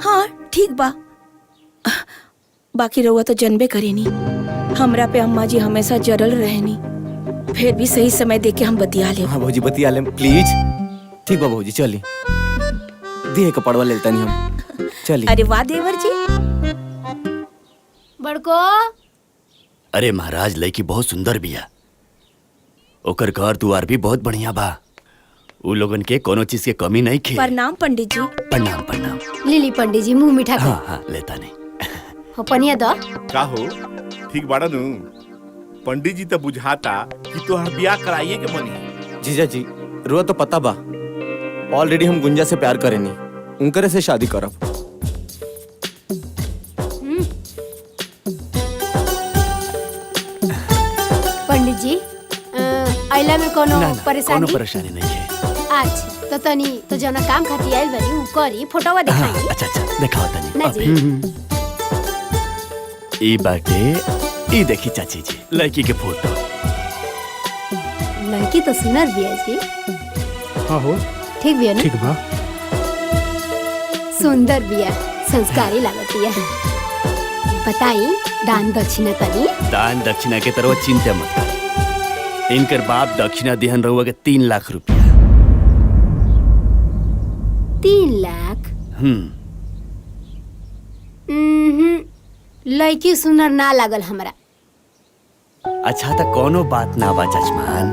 हाँ ठीक बा, बाकी रउआ तो जनबे करेनी हमरा पे अम्मा जी हमेशा जरल रहनी। फिर भी सही समय देख के हम बतिया ले। हाँ भौजी बतिया ले प्लीज। ठीक बा भौजी, चली दिए कपड़वा लेता नहीं हम, चली। अरे वाह देवर जी। बड़को अरे महाराज, लड़की बहुत सुंदर बिया, ओकर घर दुआर भी बहुत बढ़िया बा। उ लोगन के कोनो चीज के कमी नहीं खे। प्रणाम पंडित जी। प्रणाम प्रणाम। लिली पंडित जी मुंह मीठा कर। हाँ हाँ लेता नहीं। हो पनिया दो। का हो ठीक बाड़ा नु? पंडित जी तो बुझाता कि तोहर ब्याह कराइए के मनी। जीजा जी रुआ तो पता बा, ऑलरेडी हम गुंजा से प्यार करेनी, उनकरे से शादी करब। पंडित जी आइला में कोनो परेशानी? कोनो परेशानी नहीं है। अच्छा तो तनी तो जना काम खाती आइल बनी उ करी, फोटोवा दिखाई। अच्छा अच्छा दिखाओ तनी। ना जी। ई बाटे, ई देखी चाची जी लड़की के फोटो। लड़की तो सुनर बिया जी। हाँ हो ठीक बिया ना? ठीक बा। सुंदर बिया, संस्कारी लागत बिया। बताई दान दक्षिणा तनी। दान दक्षिणा के तरह चिंता मत कर। इनकर बाप दक्षिणा दिहन रहुआ के 3 लाख रुपया। 3 लाख? लड़की सुनर ना लागल हमरा। अच्छा तो कोनो बात ना बा जजमान,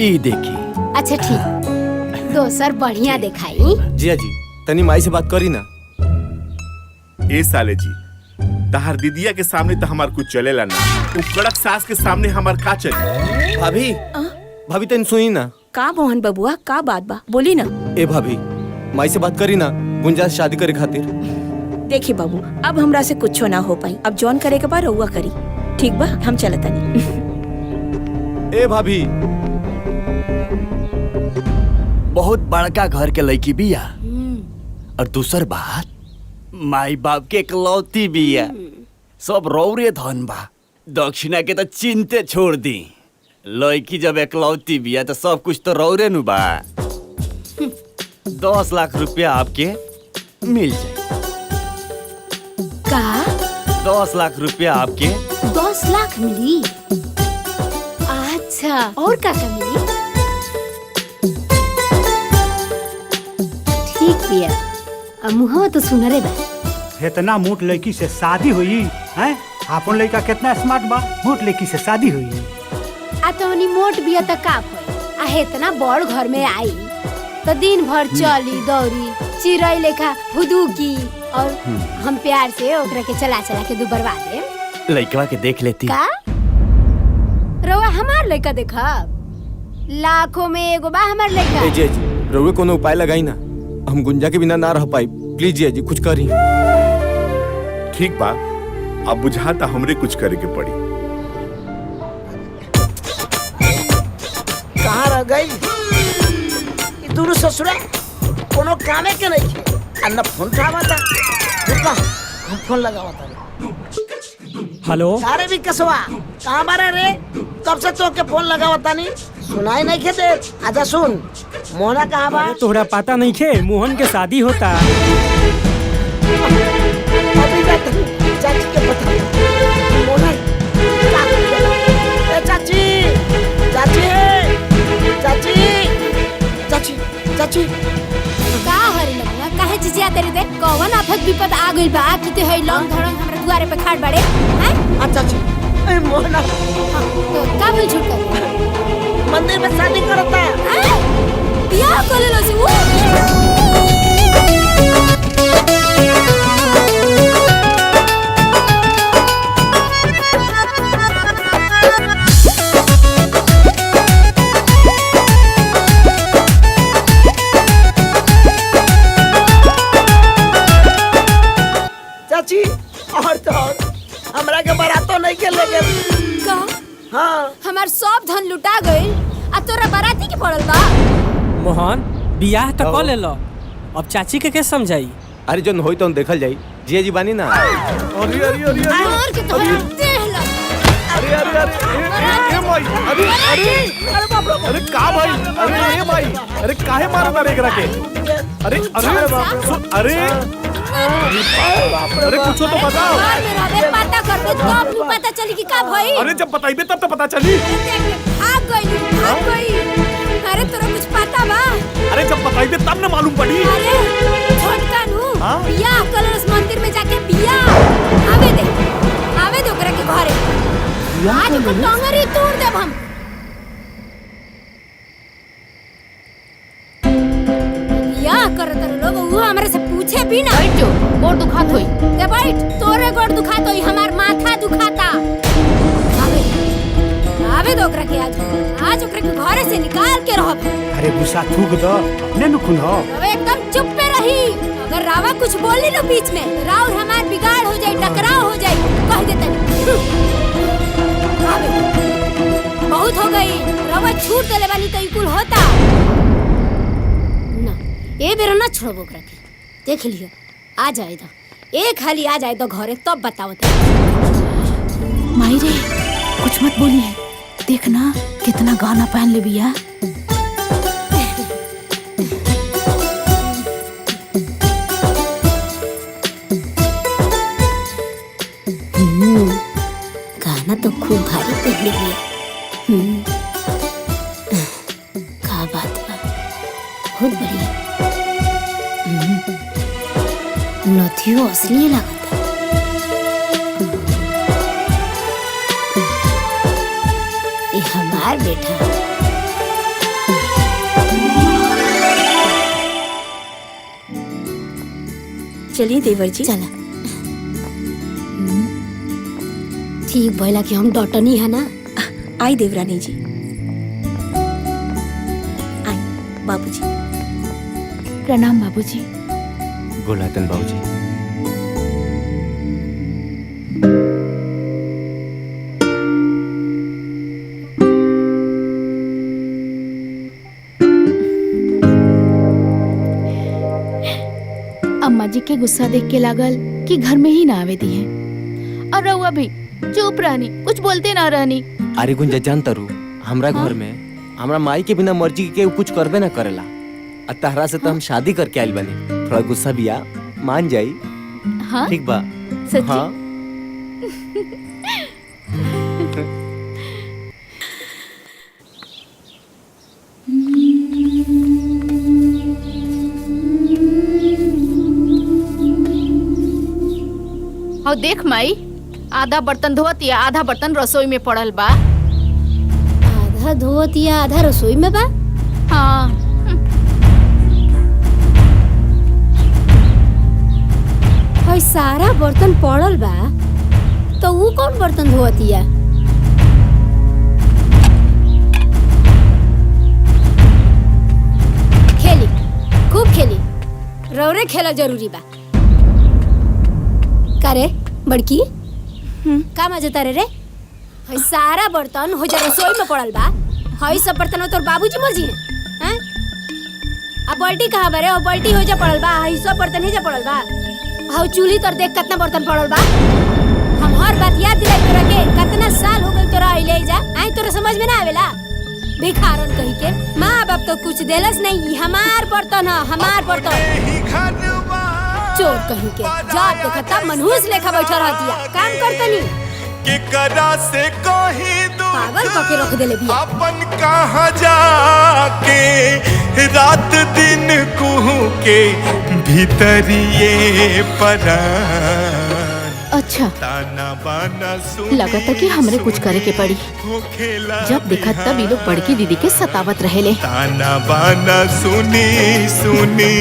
ई देखी। अच्छा ठीक, दोसर बढ़िया दिखाई। जिया जी तनी माई से बात करी ना। ए साले जी, तहार दीदिया के सामने तो हमार कुछ चलेला ना, उ कड़क सास के सामने हमार का चली? भाभी भाभी तनी सुनी ना। का मोहन बबुआ, का बात बा? बोली ना। ए भाभी, माई से बात करी ना गुंजा से शादी करे खातिर। देखी बाबू, अब हमरा से कुछ ना हो पाई, अब जॉन करे के बाद रउआ करी। ठीक बा, हम चलत तनी। ए भाभी, बहुत बड़का घर के लड़की बिया, और दूसर बात माई बाप के इकलौती बिया, सब रौरे धन बा। दक्षिणा के तो चिंते छोड़ दी, लड़की जब इकलौती बिया तो सब कुछ तो रौरे नु बा। 10 लाख रुपया आपके मिल जाए। का? 10 लाख रुपया आपके। 10 लाख मिली? अच्छा, और का मिली? ठीक बिया, अब मुहवा तो सुनरे बा। इतना मोट लड़की से शादी हुई हैं? आपन लड़का कितना स्मार्ट बा, मोट लड़की से शादी हुई। आ तोनी मोट बिया त का भई? आ इतना बड़ घर में आई तो दिन भर चली दौड़ी चिड़ै लेखा फुदूकी, और हम प्यार से ओकरा के चला चला के दुबरवा दे। लड़कवा के देख लेती। का? रउआ हमार लड़का देखा? लाखों में एगो बा हमार लड़का। ए जी रउए कोनो उपाय लगाई ना, हम गुंजा के बिना ना रह पाई। प्लीज जी कुछ करी। ठीक बा, अब बुझाता हमरे कुछ करे के पड़ी। कहाँ रह गई दोनों ससुरा? कोनो कामे के नहीं थे, अन्ना फोन उठावा था। रुका, हम फोन लगावा था। हेलो सारे भी कसवा कहाँ बारे रे? कब से तो के फोन लगावा तानी सुनाई नहीं खेते। आजा सुन, मोना कहाँ बा? तोहरा पता नहीं खे मोहन के शादी होता। अभी जा तनी चाची के बता। मोना ए चाची, चाची, चाची, चाची, चाची। का हरी लगला काहे चिचिया तेरे दे कौन आफत विपद आ गइल बा कि ते हई लौंग धड़ंग हमरा दुआरे पे खाड़ बाड़े हैं? अच्छा चाची, ए मोना तो का बोल झूठ कर मंदिर में शादी करता है। बियाह कर लो से चाची और तो हमरा के बारातो नहीं के ले गए। का हाँ हमार सब धन लुटा गइल आ तोरा बाराती के पड़ल बा। मोहन बियाह तो कर ले लो, अब चाची के कैसे समझाई? अरे जो होई तो देखल जाई। जिया जी बानी ना। अरे अरे अरे अरे और के तो देह ला अरे अरे अरे ए भाई, अरे अरे अरे बाप रे, अरे का भाई, अरे ए भाई, अरे काहे मारत रे एकरा के? अरे अरे अरे अरे कुछ तो बताओ। घर में रहबे पता कर दे तब नु पता चली कि का भई। अरे जब बताइबे तब तो पता चली। भाग गई। अरे तोरा कुछ पता बा? अरे जब बताइबे तब ना मालूम पड़ी। अरे छोटका नु हाँ? बियाह कलश मंदिर में जाके बियाह आवे दे ओकरा के घरे। आज ओकर टंगरी तोड़ देब हम। बियाह करत लोग वो हमरे से पूछे भी ना। बैठ जो गोड़ दुखात होई। ते बैठ, तोरे गोड़ दुखात होई, हमार माथा दुखाता। आवे दो ओकरा के आज ओकरा के घरे से निकाल के रहब। अरे गुस्सा थूक दो, अपने न खुन हो। अब एकदम चुप पे रही। अगर रावा कुछ बोली ना बीच में, राव हमार बिगाड़ हो जाई, टकराव हो जाई, कह दे तनी। बहुत हो गई, रावा छूट देले बानी तो इकुल होता ना। ए बेरा ना छोड़ब ओकरा के, देख लियो आ जाए तो एक हाली आ जाए तो घरे तब बताओ। माई रे कुछ मत बोली है, देखना कितना गाना पहन ले बिया। गाना तो खूब भारी पहन लिया। का बात बा, बहुत बढ़िया। नथियो असली लगता। ये हमार बेटा। चलिए देवर जी। चला ठीक भइला कि हम डटनी है ना। आई देवरानी जी, आई बाबूजी। प्रणाम बाबूजी। गोलातन बाबूजी। अम्मा जी के गुस्सा देख के लागल कि घर में ही ना आवे दी है, और रउआ भी चुप रहनी, कुछ बोलते ना रहनी। अरे गुंजा जानता रू, हमरा घर में हमरा माई के बिना मर्जी के कुछ करबे ना करेला। आ तहरा से तो हम शादी करके आइल बनी, थोड़ा गुस्सा भी आ मान जाई। हाँ ठीक बा? सच्ची? हाँ। और देख माई, आधा बर्तन धोत या आधा बर्तन रसोई में पड़ल बा। आधा धोत या आधा रसोई में बा? हाँ। भाई सारा बर्तन पड़ल बा तो वो कौन बर्तन धोतिया? खेली, खूब खेली, रौरे खेला जरूरी बा। करे बड़की का मजा तारे रे? भाई सारा बर्तन हो जा रसोई में पड़ल बा। हई सब बर्तन तोर बाबूजी मर्जी है हैं? अब बाल्टी कहाँ बारे? और बाल्टी हो जा पड़ल बा, हई सब बर्तन ही जा पड़ल बा। हाउ चूल्ही तर देख कितना बर्तन पड़ल बा। हम हर बात याद दिलाई तोरा के कितना साल हो गए तोरा आइले जा आई तोरा समझ में ना आवेला भिखारन कही के माँ बाप तो कुछ देलस नहीं हमार बर्तन है हमार बर्तन चोर कही के जब देखा तब मनहूस लेखा बैठा रहतिया काम करतनी कि कदा से कहीं पागल करके रख देले बिया अपन कहाँ जाके रात दिन कुहू के भीतरिए परान अच्छा ताना बाना सुनी लगा था कि हमरे कुछ करे के पड़ी हो खेला जब देखा तब ये लोग बड़की दीदी के सतावत रहेले ताना बाना सुनी सुनी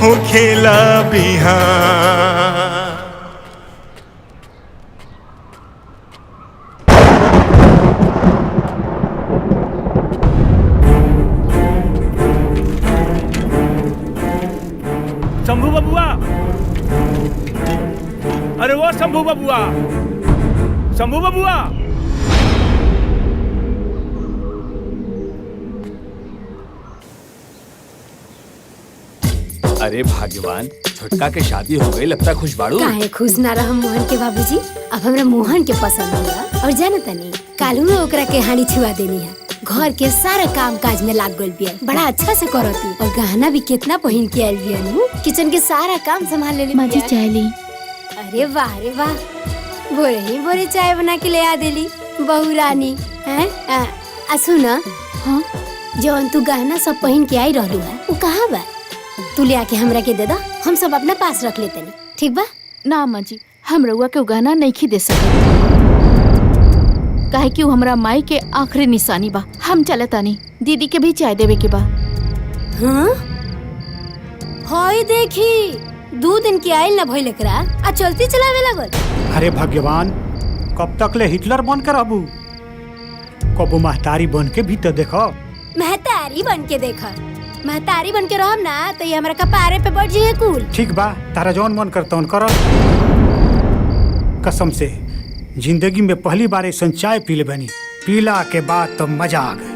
हो खेला बिहान शंभू बबुआ, अरे वो शंभू बबुआ, शंभू बबुआ। अरे भाग्यवान, छोटका के शादी हो गई, लगता खुश बाड़ू। काहे खुश ना रह मोहन के बाबूजी। अब हमरा मोहन के पसंद होला और जाने तनी कालू में ओकरा के हानि छुआ देनी है। घर के सारा काम काज में लाग गइल बिया, बड़ा अच्छा से करती और गहना भी कितना पहन के आइल बिया नु। किचन के सारा काम संभाल लेली माँ जी चाय ली। अरे वाह रे वाह, भोरे ही भोरे चाय बना के ले आ देली बहू रानी हैं। सुन हाँ, जौन तू गहना सब पहन के आई रहलू है वो कहाँ बा? तू ले आके हमरा के दे दा, हम सब अपना पास रख लेते नहीं, ठीक बा? ना माँ जी, हम रउआ के गहना नहीं दे सकते, काहे कि वो हमरा माई के आखिरी निशानी बा। हम चलता नहीं, दीदी के भी चाय देवे के बा। हाँ? होई देखी 2 दिन की आइल ना भइल एकरा आ चलती चलावे लगल। अरे भगवान, कब तक ले हिटलर बन के रहबू? कबो महतारी बन के भी तो देखो। महतारी बन के देखा, महतारी बन के रहब ना तो ये हमरा कपारे पे बढ़ जाए कुल। ठीक बा, तारा जौन मन करता करो। कसम से जिंदगी में पहली बार ऐसा चाय पी ले बनी, पीला के बाद तो मजा आ गई।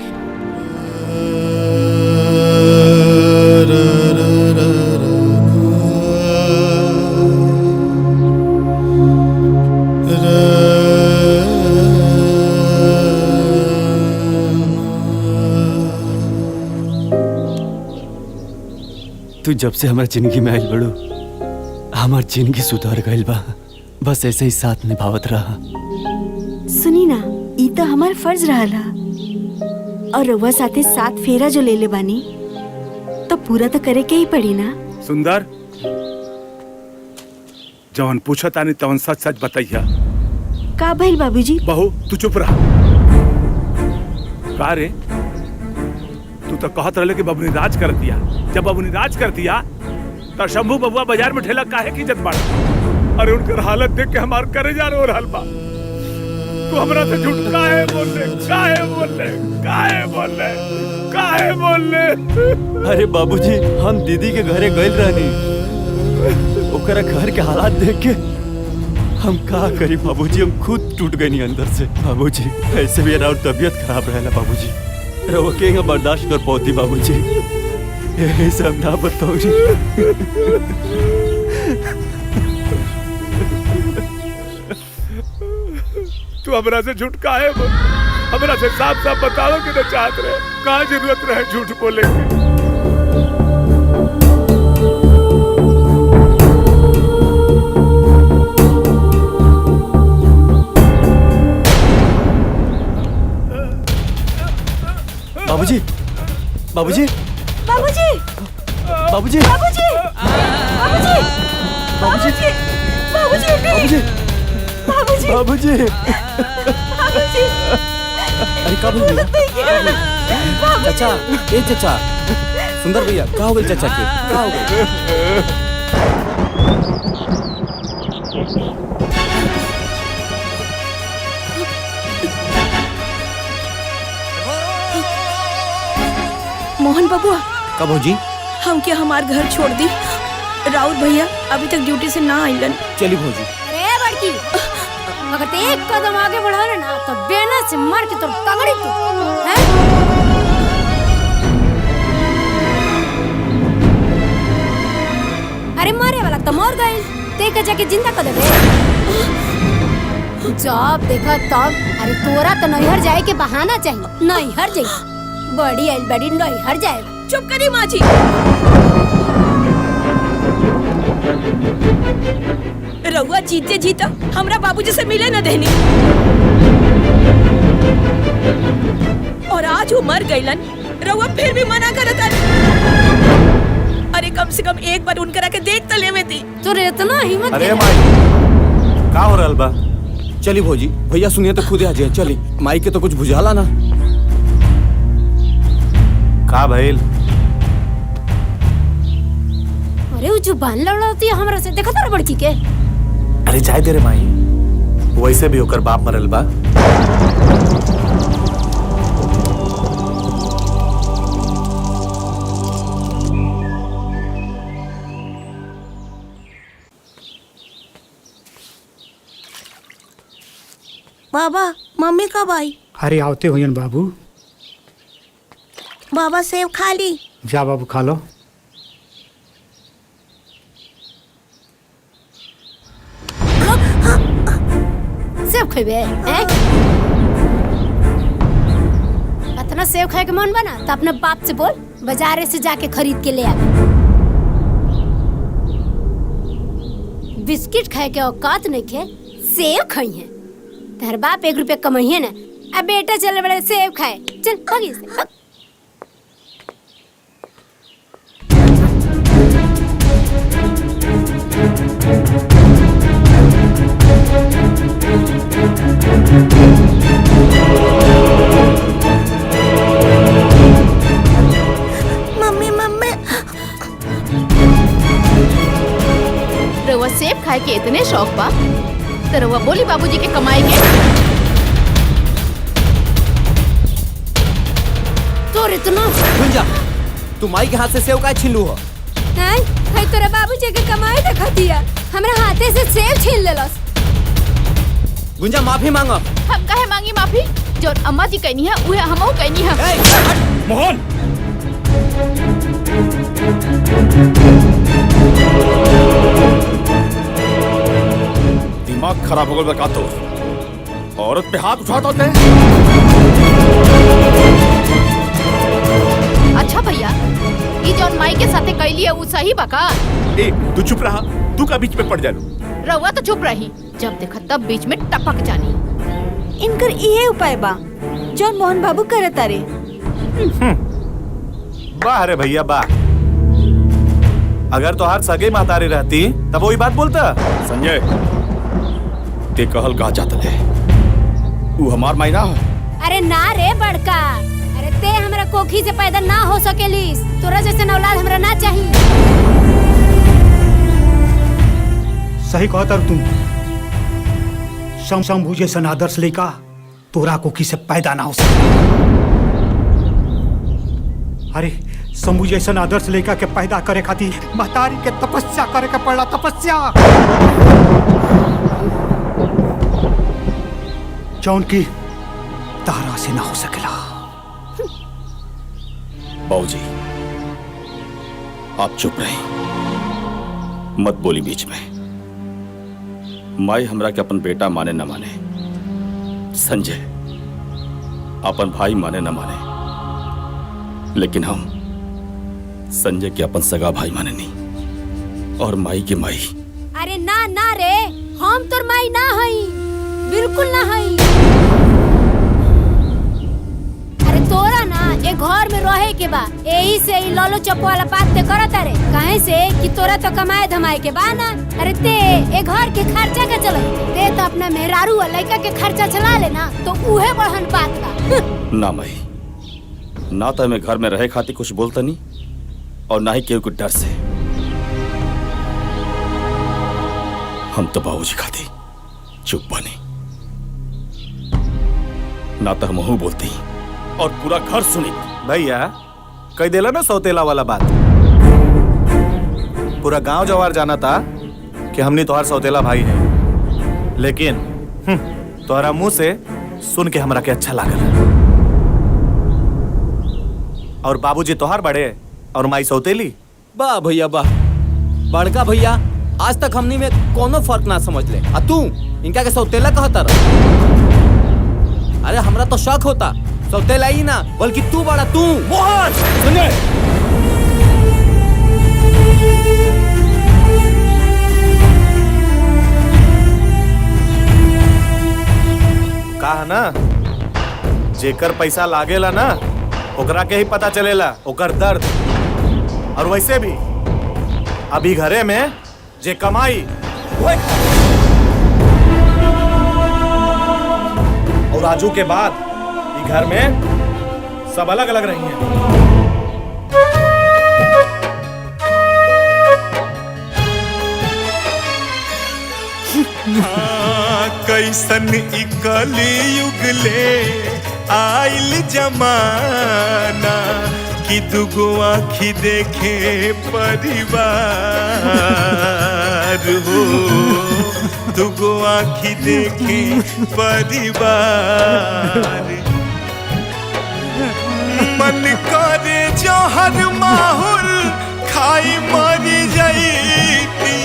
तू जब से हमार जिंदगी में आइल बड़ू, हमार जिंदगी सुधर गइल बा। बस ऐसे ही साथ निभावत रहा। सुनी ना, ई तो हमार फर्ज रहला और रउआ साथे 7 फेरा जो ले ले बानी तो पूरा तो करे के ही पड़ी ना। सुंदर, जवन पूछा तानी तवन सच सच बताइया। का भइल बाबूजी? बहू तू चुप रहा। का रे, तू तो कहत रहले कि बबुनी राज कर दिया। जब बबुनी राज कर दिया तो शंभू बबुआ बाजार में ठेला काहे की इज्जत बाड़ा? अरे उनकर हालत देख के हमार करेजा रो रहल बा। तू हमरा से झूठ काहे बोले? काहे बोले? काहे बोले? काहे बोले? अरे बाबूजी, हम दीदी के घरे गइल रहनी, ओकरा घर के हालात देख के हम का करी बाबूजी, हम खुद टूट गए नहीं अंदर से। बाबूजी ऐसे भी और तबीयत खराब रहेला बाबूजी, रहो के बर्दाश्त कर पौती बाबूजी, यही सब ना बताओ जी। तू हमरा से झूठ काहे बोल? हमरा से साफ साफ बताओ कि न चाहत रहे, कहाँ जरूरत रहे झूठ बोले की? बाबूजी, बाबूजी, बाबूजी, बाबूजी, बाबूजी, बाबूजी, बाबूजी, बाबूजी, बाबूजी, बाबूजी, बाबूजी। अरे का बोल रही? चाचा, ए चाचा, सुंदर भैया, का हो गई चाचा के? का हो गई? मोहन बबुआ, का भौजी? हम क्या हमार घर छोड़ दी? राउत भैया अभी तक ड्यूटी से ना आइलन। चली भौजी। अरे बड़की, अगर ते एक कदम आगे बढ़ा ना तो बेना से मार के तोर पगड़ी तू। हैं? अरे मारे वाला तो मर गई, ते के जाके जिंदा कर देबे। जब देखा तब अरे तोरा तो नैहर जाए के बहाना चाहिए। नैहर जाए बड़ी आइल बड़ी नैहर जाए। चुप करी माँ जी। रउआ जीते जीता हमरा बाबूजी से मिले न देनी और आज वो मर गईलन, रउआ फिर भी मना करता। अरे कम से कम एक बार उनकरा के देख तो लेवे थी। तो इतना हिम्मत अरे कैसे? माई का हो रहल बा? चली भौजी, भैया सुनिए तो खुद आ जाए। चली, माई के तो कुछ बुझाला ना। का भइल? अरे वो जो बान लड़ती है हमरा से, देखा तार बड़की के। अरे जाए दे रे माई, वैसे भी होकर बाप मरल बा। बाबा मम्मी कब आई? अरे आवते हुईन बाबू। बाबा सेब खा ली। जा बाबू खा लो। सेब खेबे हैं? इतना सेब खाए के मन बना तो अपने बाप से बोल बाजारे से जाके खरीद के ले आ। बिस्किट खाए के औकात नहीं खे, सेब खाई है। तेरे बाप 1 रुपया कमाइए ना। अब बेटा चल बड़े सेब खाए। चल भागी से भाग। मम्मी मम्मी रउआ सेब खाए के इतने शौक बा तो रउआ बोली बाबूजी के कमाई के। तोर इतना गुंजा, तू माई के हाथ से सेव का छीन लू हो? नहीं भाई, तोरा बाबूजी के कमाई देखा दिया, हमरा हाथे से सेब छीन लेलस। गुंजा माफी मांगो। हम काहे मांगी माफी? जो अम्मा जी कहनी है उहे हमहू कहनी है। मोहन, दिमाग खराब हो गया का तो? औरत पे हाथ उठाता होते हैं? अच्छा भैया, ये जौन माई के साथे कैली है वो सही बा का? ए, तू चुप रहा, तू का बीच में पड़ जालू। रउआ तो चुप रही, जब देखा तब बीच में टपक जानी। इनकर इहे उपाय बा जौन मोहन बाबू करत तारे। वाह रे भैया वाह। अगर तो हर सगे मातारी रहती तब वही बात बोलता। संजय, ते कहल कहा चाहता है? तू हमार मायना हो? अरे ना रे बड़का, अरे ते हमरा कोखी से पैदा ना हो सकेलिस। तोरा जैसे औलाद हमरा ना चाहिए। सही कहता तुम। शंभू जैसन आदर्श लेका तोरा कोखी से पैदा ना हो सके। अरे शंभू जैसन आदर्श लेका के पैदा करे खातिर महतारी के तपस्या करे के पड़ला। तपस्या जौन की तारा से ना हो सकेला। बाबूजी, आप चुप रहे, मत बोली बीच में। माई हमरा के अपन बेटा माने न माने, संजय अपन भाई माने न माने, लेकिन हम संजय के अपन सगा भाई माने नहीं, और माई के माई। अरे ना ना रे, हम तोर माई ना हई, बिल्कुल ना हई। अरे तोरा ना ए घर में रहे के बा, यही से ई लालो चप्पो वाला बात ते करत रे। काहे से कि तोरा तो कमाए धमाए के बा ना। अरे ते ए घर के खर्चा का चले, ते तो अपना मेहरारू और लड़का के खर्चा चला लेना, तो उहे बढ़न बात बा। ना माई, ना तो मैं घर में रहे खाती कुछ बोलता नहीं, और ना ही केहू के डर से। हम तो बाबूजी खाती चुप बने, ना तो हम बोलती और पूरा घर सुनी। भैया कह देला ना सौतेला वाला बात। पूरा गांव जवार जाना था कि हमने तोहार सौतेला भाई है, लेकिन तोहरा मुंह से सुन के हमरा के अच्छा लागल। और बाबूजी तोहार बड़े और माई सौतेली। वाह भैया वाह, बड़का भैया आज तक हमनी में कोनो फर्क ना समझ ले। आ तू इनका के सौतेला कहता रहा। अरे हमरा तो शक होता सौतेला ही ना बल्कि तू बड़ा तू मोहन संजय कहा ना जेकर पैसा लागेला ना ओकरा के ही पता चलेला ओकर दर्द। और वैसे भी अभी घरे में जे कमाई वही खाई। और राजू के बाद ये घर में सब अलग अलग रही हैं। कैसन इकली युगले आइल जमाना कि दुगो आँखी देखे परिवार हो, दुगो आँखी देखे परिवार। मन करे जहर माहुर खाई मरी जाईती,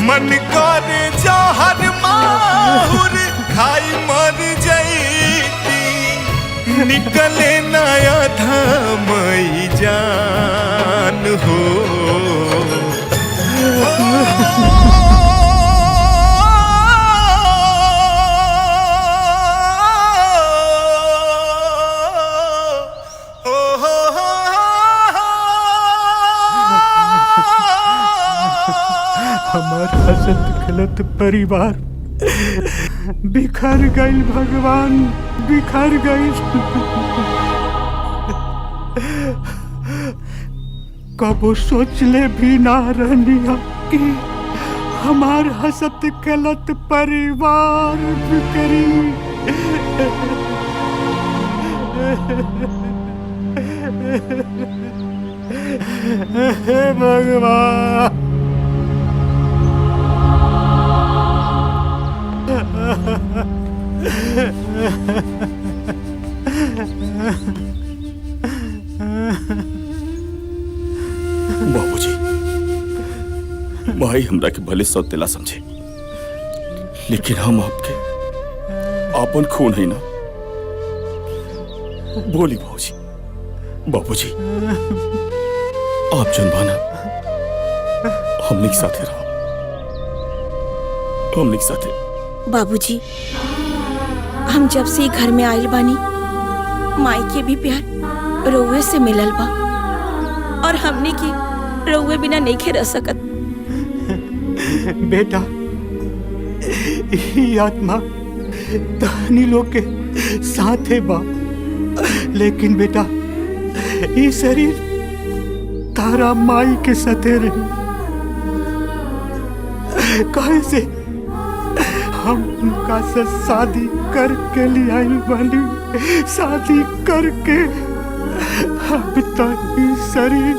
मन करे जहर माहुर खाई मर जाईती, निकले नया धामई जान हो। हमार हसत गलत परिवार बिखर गईल भगवान बिखर गईल। कबो सोचले भी ना रहनिया कि हमार हसत गलत परिवार बिखरी। हे भगवान बाबूजी भाई हमरा के भले सौतेला समझे लेकिन हम आपके आपन खून है ना। बोली बाबूजी बाबूजी आप जनबाना हमने के साथे रहो, हमने के साथे। बाबूजी हम जब से घर में आइल बानी माई के भी प्यार रउए से मिलल बा और हमने की रउए बिना नहीं खे रह सकत। बेटा ई आत्मा तहनी लोग के साथे बा, लेकिन बेटा ई शरीर तारा माई के साथे रही। कहे से हम उनका से शादी करके ले आइल बानी, शादी करके अब तक ई शरीर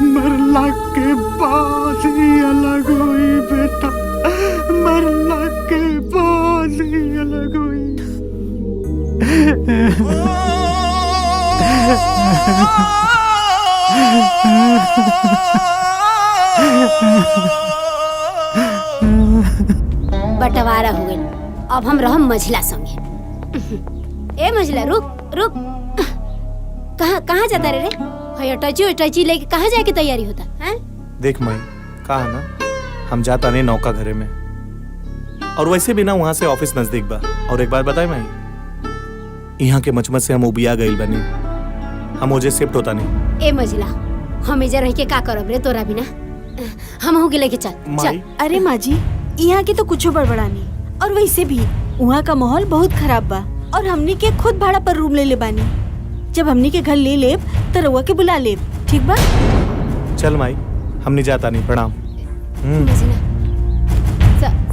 मरला के बाद ही अलग हुई बेटा, मरला के बाद ही अलग हुई। बंटवारा हो गइल। अब हम रहम मझिला संगे। ए मझिला रुक रुक, कहाँ कहाँ जाता रे? हय अटैची लेके कहाँ जाए की तैयारी होता है? देख माई कहा ना हम जाता नहीं नौका घरे में, और वैसे भी ना वहां से ऑफिस नजदीक बा। और एक बात बताए माई, यहाँ के मचमच से हम उबिया गइल बनी, हम ओजे शिफ्ट होता नहीं। ए मझिला हम इधर रह के का करब रे तोरा बिना? हम हो के लेके चल चल। अरे माँ जी यहाँ की तो कुछ बड़बड़ा नहीं, और वैसे भी वहाँ का माहौल बहुत खराब बा और हमनी के खुद भाड़ा पर रूम ले ले बानी। जब हमनी के घर ले लेब तो रउआ के बुला लेब, ठीक बा? चल माई हमने जाता नहीं। प्रणाम।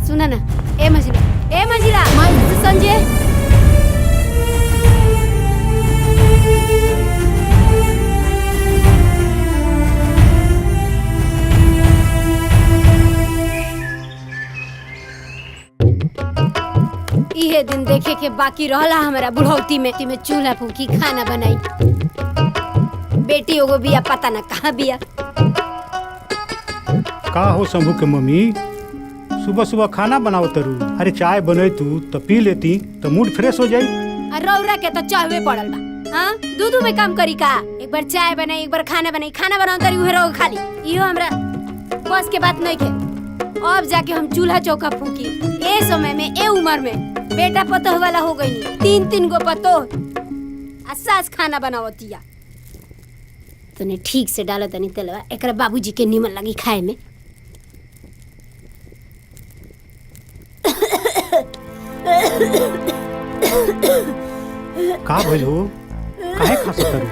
सुना ना ए मझिला संजय इहे दिन देखे के बाकी रहला हमारा बुढ़ौती में चूल्हा फूकी खाना बनाई। बेटी एगो बिया पता ना कहाँ बिया। का हो शंभू के मम्मी सुबह सुबह खाना बनाओ तरू। अरे चाय बने तू तो पी लेती तो मूड फ्रेश हो जाई। रौरा के तो चाहवे पड़ल बा। हाँ दूध में काम करी का, एक बार चाय बनाई एक बार खाना बनाई, खाना बनाओ तरी उहे रहो खाली। इहो हमरा बस के बात नहीं के। अब जाके हम चूल्हा चौका फूकी। ए समय में ए उम्र में बेटा पतोह वाला हो गई, 3 गो पतोह आ सास खाना बनावतिया। तने ठीक से डालो तनी तेलवा, एकरा बाबूजी के नीमन लगी खाए में। का भइल हो, काहे खासा तरू?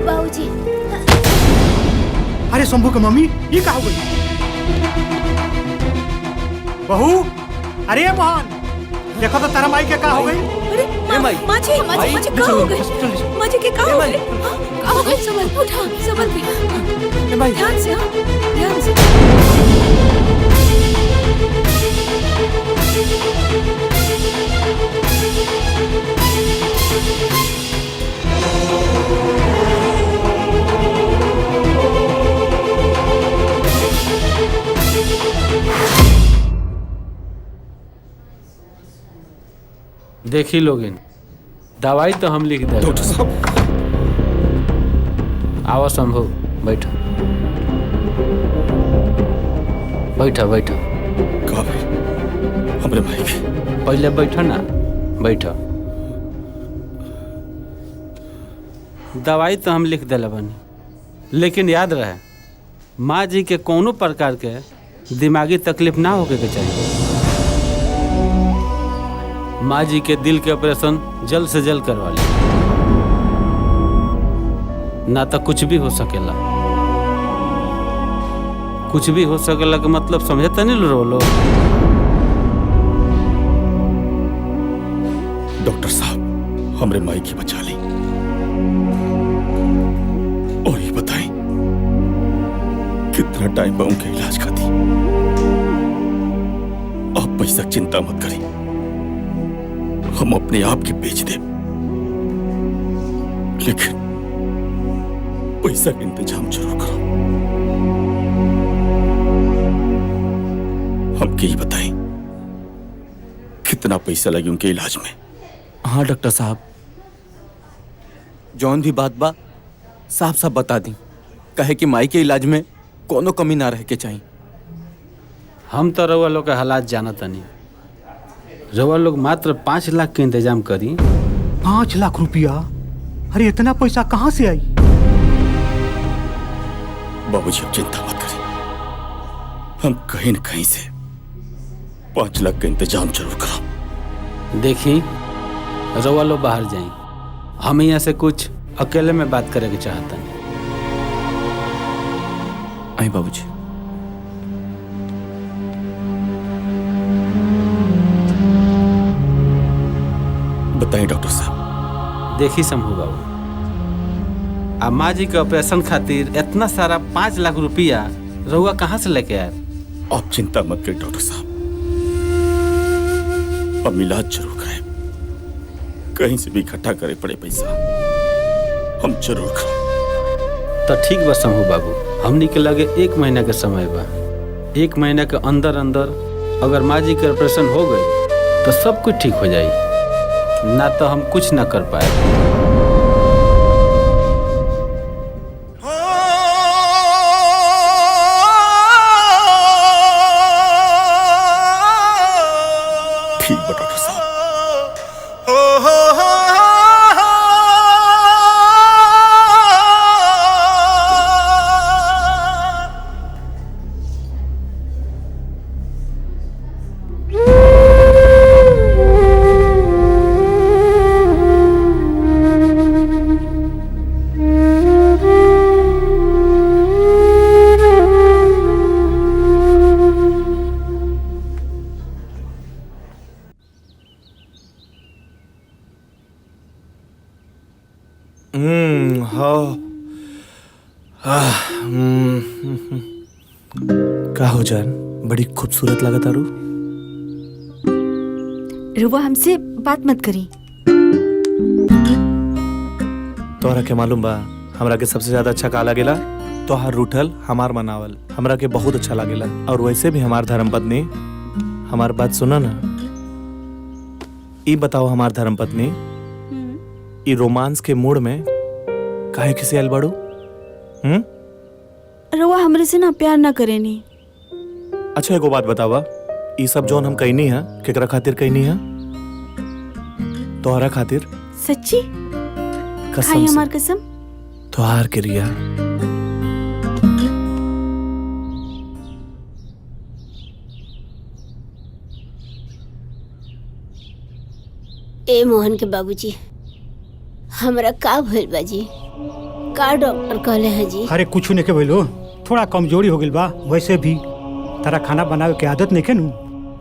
बाबूजी अरे शंभू के मम्मी ये का हो गई? बहू, अरे मोहन देखो तो तारा माई के का हो गई? अरे माँ जी का हो गई? माँ जी के का हो गई? का हो गई? संभल, उठा, संभल भी। ध्यान से, हाँ, ध्यान से। देखी लोगिन, दवाई तो हम लिख दे। डॉक्टर साहब, आओ शंभू, बैठो बैठो बैठो। का भाई हमरे भाई के? पहले बैठो ना, बैठो। दवाई तो हम लिख दिला बनी, लेकिन याद रहे माँ जी के कोनो प्रकार के दिमागी तकलीफ ना होके के चाहिए। माँ जी के दिल के ऑपरेशन जल्द से जल्द करवा ले, ना तो कुछ भी हो सकेला। कुछ भी हो सकेला के मतलब समझता नहीं लो। डॉक्टर साहब हमरे माई की बचा ली। और ये बताएं कितना टाइम बा उनके इलाज का दी? आप पैसा चिंता मत करें, हम अपने आप के बेच दे, लेकिन पैसा का इंतजाम जरूर करो। हमके ही बताएं कितना पैसा लगे उनके इलाज में? हाँ डॉक्टर साहब, जौन भी बात बा साफ साफ बता दी, कहे कि माई के इलाज में कोनो कमी ना रह के चाहिए। हम तो रउआ लोग के हालात जानता नहीं। रउआ लोग मात्र 5 लाख के इंतजाम करी। 5 लाख रुपया? अरे इतना पैसा कहाँ से आई? बाबूजी आप चिंता मत करें, हम कहीं न कहीं से 5 लाख का इंतजाम जरूर करो। देखी रउआ लोग बाहर जाई, हम यहाँ से कुछ अकेले में बात करे के चाहता नहीं। आई बाबूजी। बताएं डॉक्टर साहब। देखी शंभू बाबू, आ माँ जी के ऑपरेशन खातिर इतना सारा 5 लाख रुपया रउआ कहाँ से लेके आए? आप चिंता मत करें डॉक्टर साहब, हम इलाज जरूर कराएं। कहीं से भी इकट्ठा करे पड़े पैसा हम जरूर कराएं। तो ठीक बा शंभू बाबू, हमनी के लगे 1 महीना के समय बा। 1 महीना के अंदर अंदर अगर माँ जी के ऑपरेशन हो गई तो सब कुछ ठीक हो जाई, ना तो हम कुछ ना कर पाए। ठीक बा डॉक्टर साहब। का हो जान, बड़ी खूबसूरत लगा तारू। रुआ हमसे बात मत करी, तोहरा के मालूम बा हमरा के सबसे ज्यादा अच्छा का लागेला? तोहार रूठल हमार मनावल हमरा के बहुत अच्छा लागेला। और वैसे भी हमार धर्म पत्नी, हमार बात सुना ना। ई बताओ हमार धर्म पत्नी, ई रोमांस के मूड में काहे किसी आयल बाड़ू? रउआ हमरे से ना प्यार ना करेनी। अच्छा एगो बात बतावा, ई सब जोन हम कहनी है केकरा खातिर कहनी है? तोहरा खातिर। सच्ची? कसम खाई से। हमार कसम। तोहार के रिया। ए मोहन के बाबूजी, हमरा का भइल बा जी? का डॉक्टर कहले हैं जी? अरे कुछ नहीं के बोलो, थोड़ा कमजोरी हो गई बा। वैसे भी तारा खाना बनावे के आदत नहीं के नू,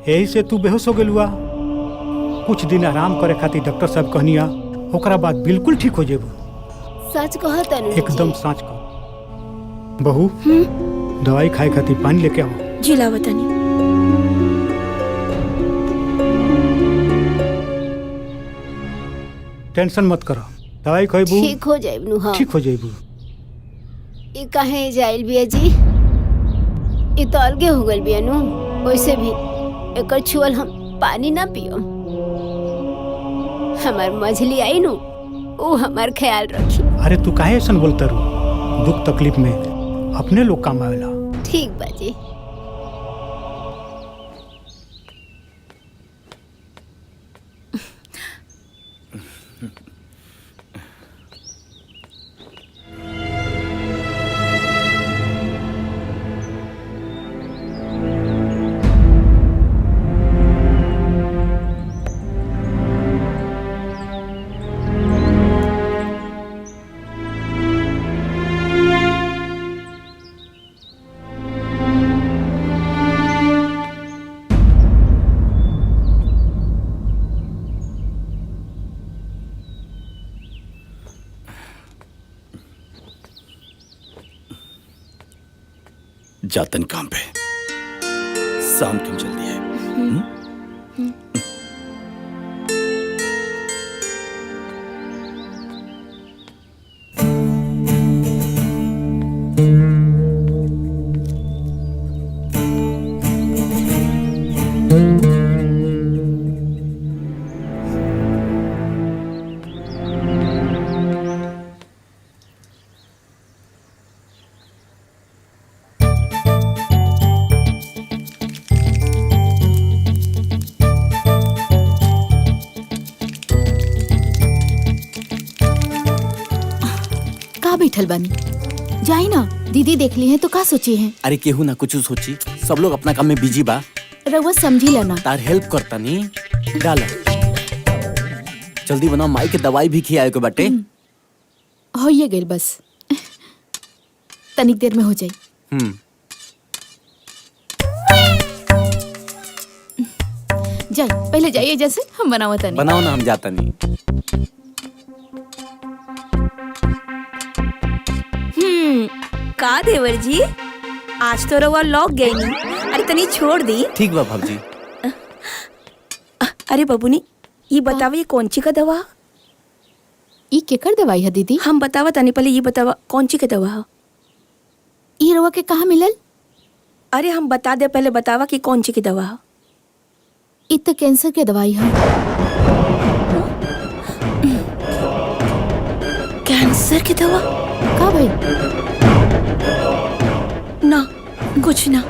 यही से तू बेहोश हो गेलुआ। कुछ दिन आराम करे खातिर डॉक्टर साहब कहनिया, ओकरा बाद बिल्कुल ठीक हो जेबू। सच कहता नहीं? एकदम सच कह। बहू दवाई खाए खातिर पानी लेके आओ। जी लावतानी। टेंशन मत करो, दवाई खइबू ठीक हो जाइब नु। हाँ ठीक हो जाइबू। ई काहे जाइल बिया जी? ई तो अलगे हो गइल बिया नु। वैसे भी एकर छुअल हम पानी ना पियम। हमार मझली आई नु, वो हमार ख्याल रखी। अरे तू काहे ऐसा बोलता रू? दुख तकलीफ में अपने लोग काम आवेला। ठीक बाजी। जातन काम पे, शाम क्यों जल्दी है? बैठल बानी, जाई ना। दीदी देख ली है तो का सोची है? अरे केहू ना कुछ सोची, सब लोग अपना काम में बिजी बा। रउआ समझी लेना। तार हेल्प करता नी। डाला जल्दी बनाओ, माई के दवाई भी खियाए के बाटे। हो ये गइल बस, तनिक देर में हो जाई। जाई पहले जाइए, जैसे हम बनावा तनी। बनाओ ना, हम जाता नहीं। का देवर जी, आज तो रउआ लौक गई नी। अरे तनी छोड़ दी। ठीक बा भाभी। अरे बबुनी, ये बतावा ये कौन ची का दवा? ये केकर दवाई है दीदी? हम बतावा तनी, पहले ये बतावा कौन ची का दवा है? ये रउआ के कहाँ मिलल? अरे हम बता दे, पहले बतावा कि कौन ची की दवा है? ये तो कैंसर के दवाई है। कैंसर की दवा? का भाई? ना कुछ ना।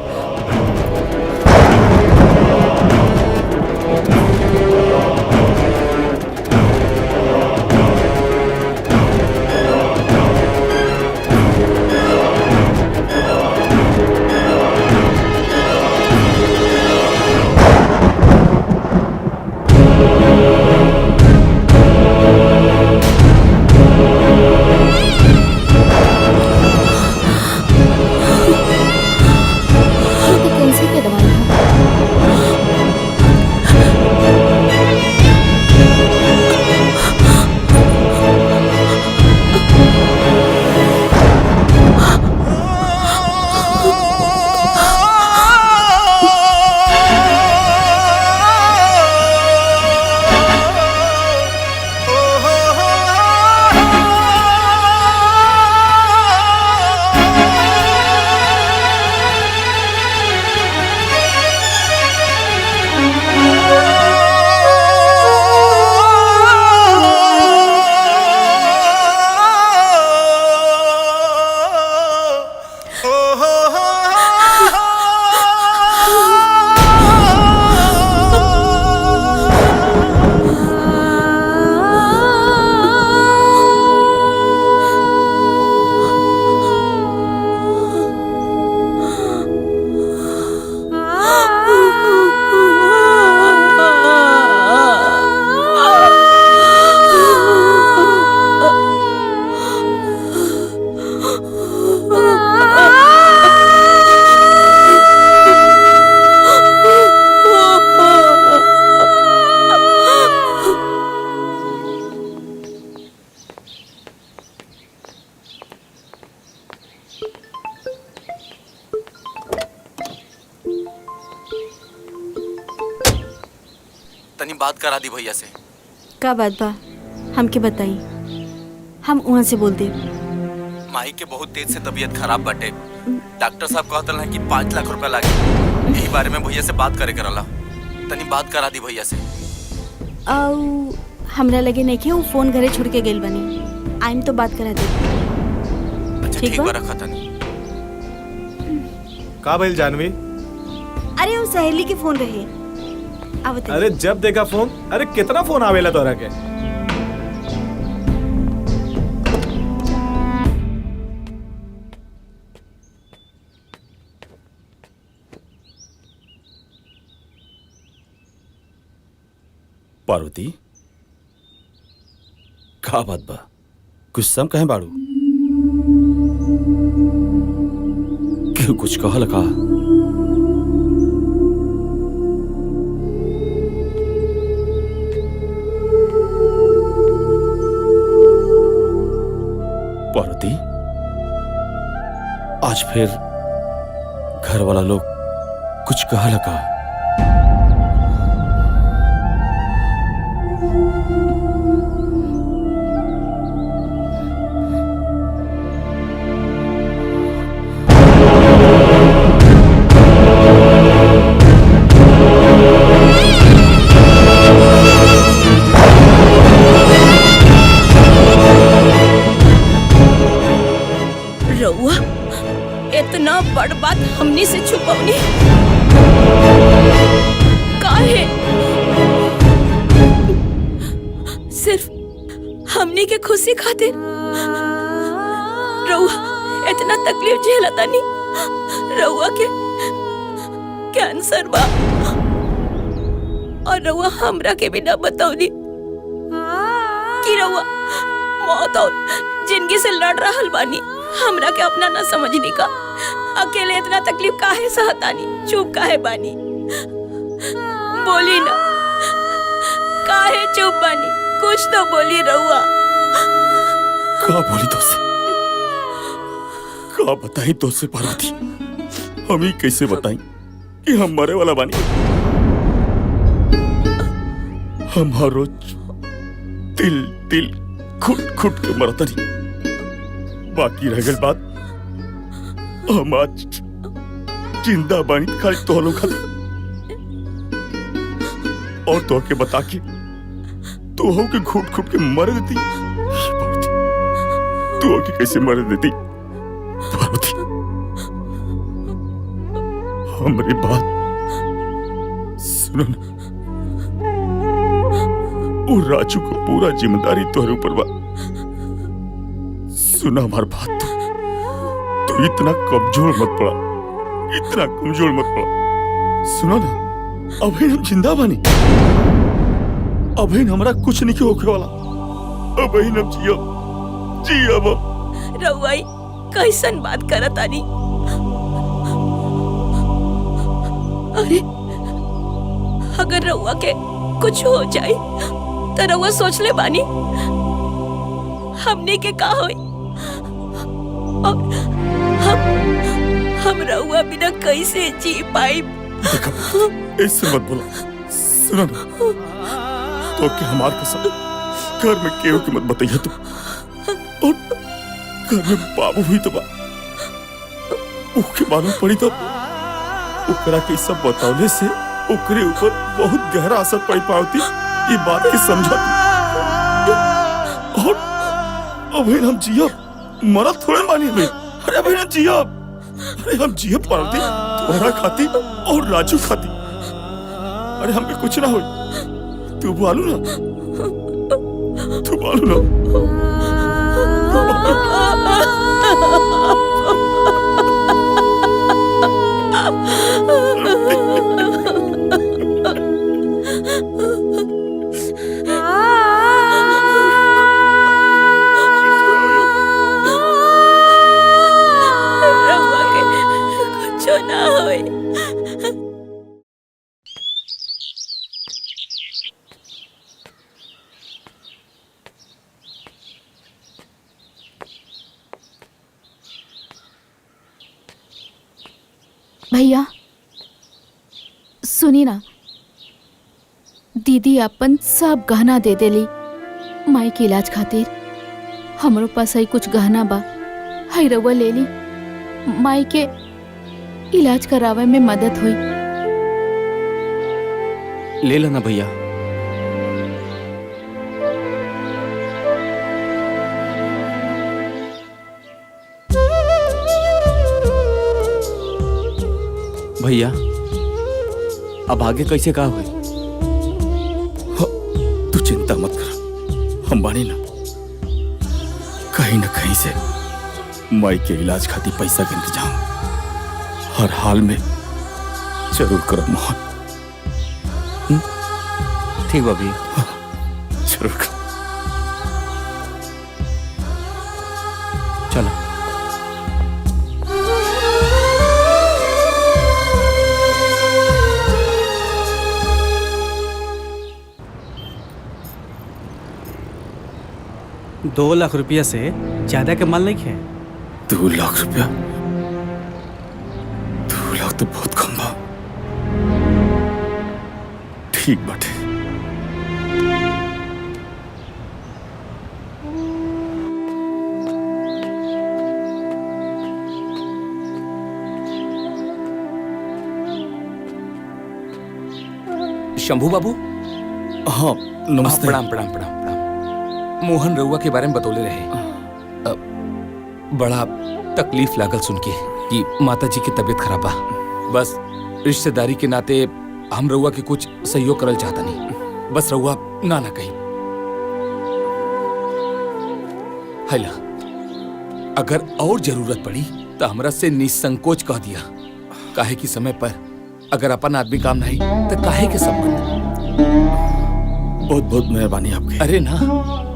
तनी बात करा दी भैया से। का बात बा हमके बताई, हम वहाँ से बोल दे। माई के बहुत तेज से तबीयत खराब बाटे। डॉक्टर साहब कहतल हैं कि 5 लाख रुपया लागे। यही बारे में भैया से बात करे करला। तनी बात करा दी भैया से। आउ हमरा लगे नहीं कि वो फोन घरे छोड़ के गेल बनी। आइम तो बात करा दे। अच्छा ठीक बा, रखा तनी। का भइल जानवी? अरे वो सहेली के फोन रहे। आवत अरे जब देखा फोन, अरे कितना फोन आवेला तोरा के? पार्वती का बात बा? कुछ सम कहे बाड़ू? क्यों कुछ कहल का? पार्वती आज फिर घर वाला लोग कुछ कहल का? रउआ इतना बड़ बात हमनी से छुपौनी काहे? सिर्फ हमनी के खुशी खातिर रउआ इतना तकलीफ झेलतानी। रउआ के कैंसर बा और रउआ हमरा के भी ना बताउनी कि रउआ मौत और जिंदगी से लड़ रहल बानी। हमरा के अपना ना समझनी का। अकेले इतना तकलीफ काहे सहतानी? चुप काहे बानी? बोली ना, काहे चुप बानी? कुछ तो बोली रउआ। का बोली तो से? का बताई तो से पार्वती? हम ही कैसे बताई कि हम मरे वाला बानी? हमार रोज दिल दिल खुट खुट के मरतनी। बाकी रह गई बात, हम आज जिंदा बानी खाली तोहलो खाली। और तो के बता के तो हो के घुट घुट के मर देती। तू के कैसे मर देती पार्वती? हमारी बात सुनो ना। वो राजू को पूरा जिम्मेदारी तोहरे ऊपर बा। सुना हमार बात, तो इतना कमजोर मत पड़ा, इतना कमजोर मत पड़ा। सुना ना, अभी हम जिंदा बानी। अभी हमरा कुछ नहीं होके वाला। अभी हम जियब। रउआ कैसन बात करतानी? अरे अगर रउआ के कुछ हो जाए तो रउआ सोच ले बानी हमने के का होई? और हम रउआ बिना कैसे जी पाई? ऐसे मत बोला। सुना ना, तो क्या हमार कसम घर में केहू की मत बताइए तू। और घर में बाबू हुई तो ओके मालूम पड़ी तो ओकरा के सब बतावले से ओकरे ऊपर बहुत गहरा असर पड़ी पावती। ये बात की समझा तू। और अभी हम जियब, मरा थोड़े मानी अभी। अरे अभी हम जियब। अरे हम जियब पावती, तोहरा खाती और राजू खाती। अरे हम भी कुछ ना हो। तू बोलू ना, तू बोलू ना। भैया सुनी ना, दीदी अपन सब गहना दे देली माई के इलाज खातिर। हमरो पास ही कुछ गहना बा, है रउआ ले ली, माई के इलाज करावे में मदद हुई। ले लो ना भैया। भैया अब आगे कैसे का हुई? तू चिंता मत कर, हम बानी ना कहीं से माई के इलाज खातिर पैसा के इंतजाम हर हाल में जरूर करब मोहन। ठीक बा भैया, जरूर कर। चलो। दो लाख रुपया से ज्यादा के माल नहीं है। 2 लाख रुपया? 2 लाख तो बहुत कम बा। ठीक बाटे। शंभू बाबू। हाँ नमस्ते। प्रणाम प्रणाम प्रणाम प्रणाम। मोहन रउआ के बारे में बतौले रहे। बड़ा तकलीफ लागल सुन के कि माता जी की तबीयत खराब बा। बस रिश्तेदारी के नाते हम रउआ के कुछ सहयोग करल चाहता नहीं। बस रउआ ना कही। हैला, अगर और जरूरत पड़ी तो हमरा से निसंकोच कह दिया। काहे कि समय पर अगर अपन आदमी काम नहीं तो काहे के संबंध। बहुत बहुत मेहरबानी आपकी। अरे ना,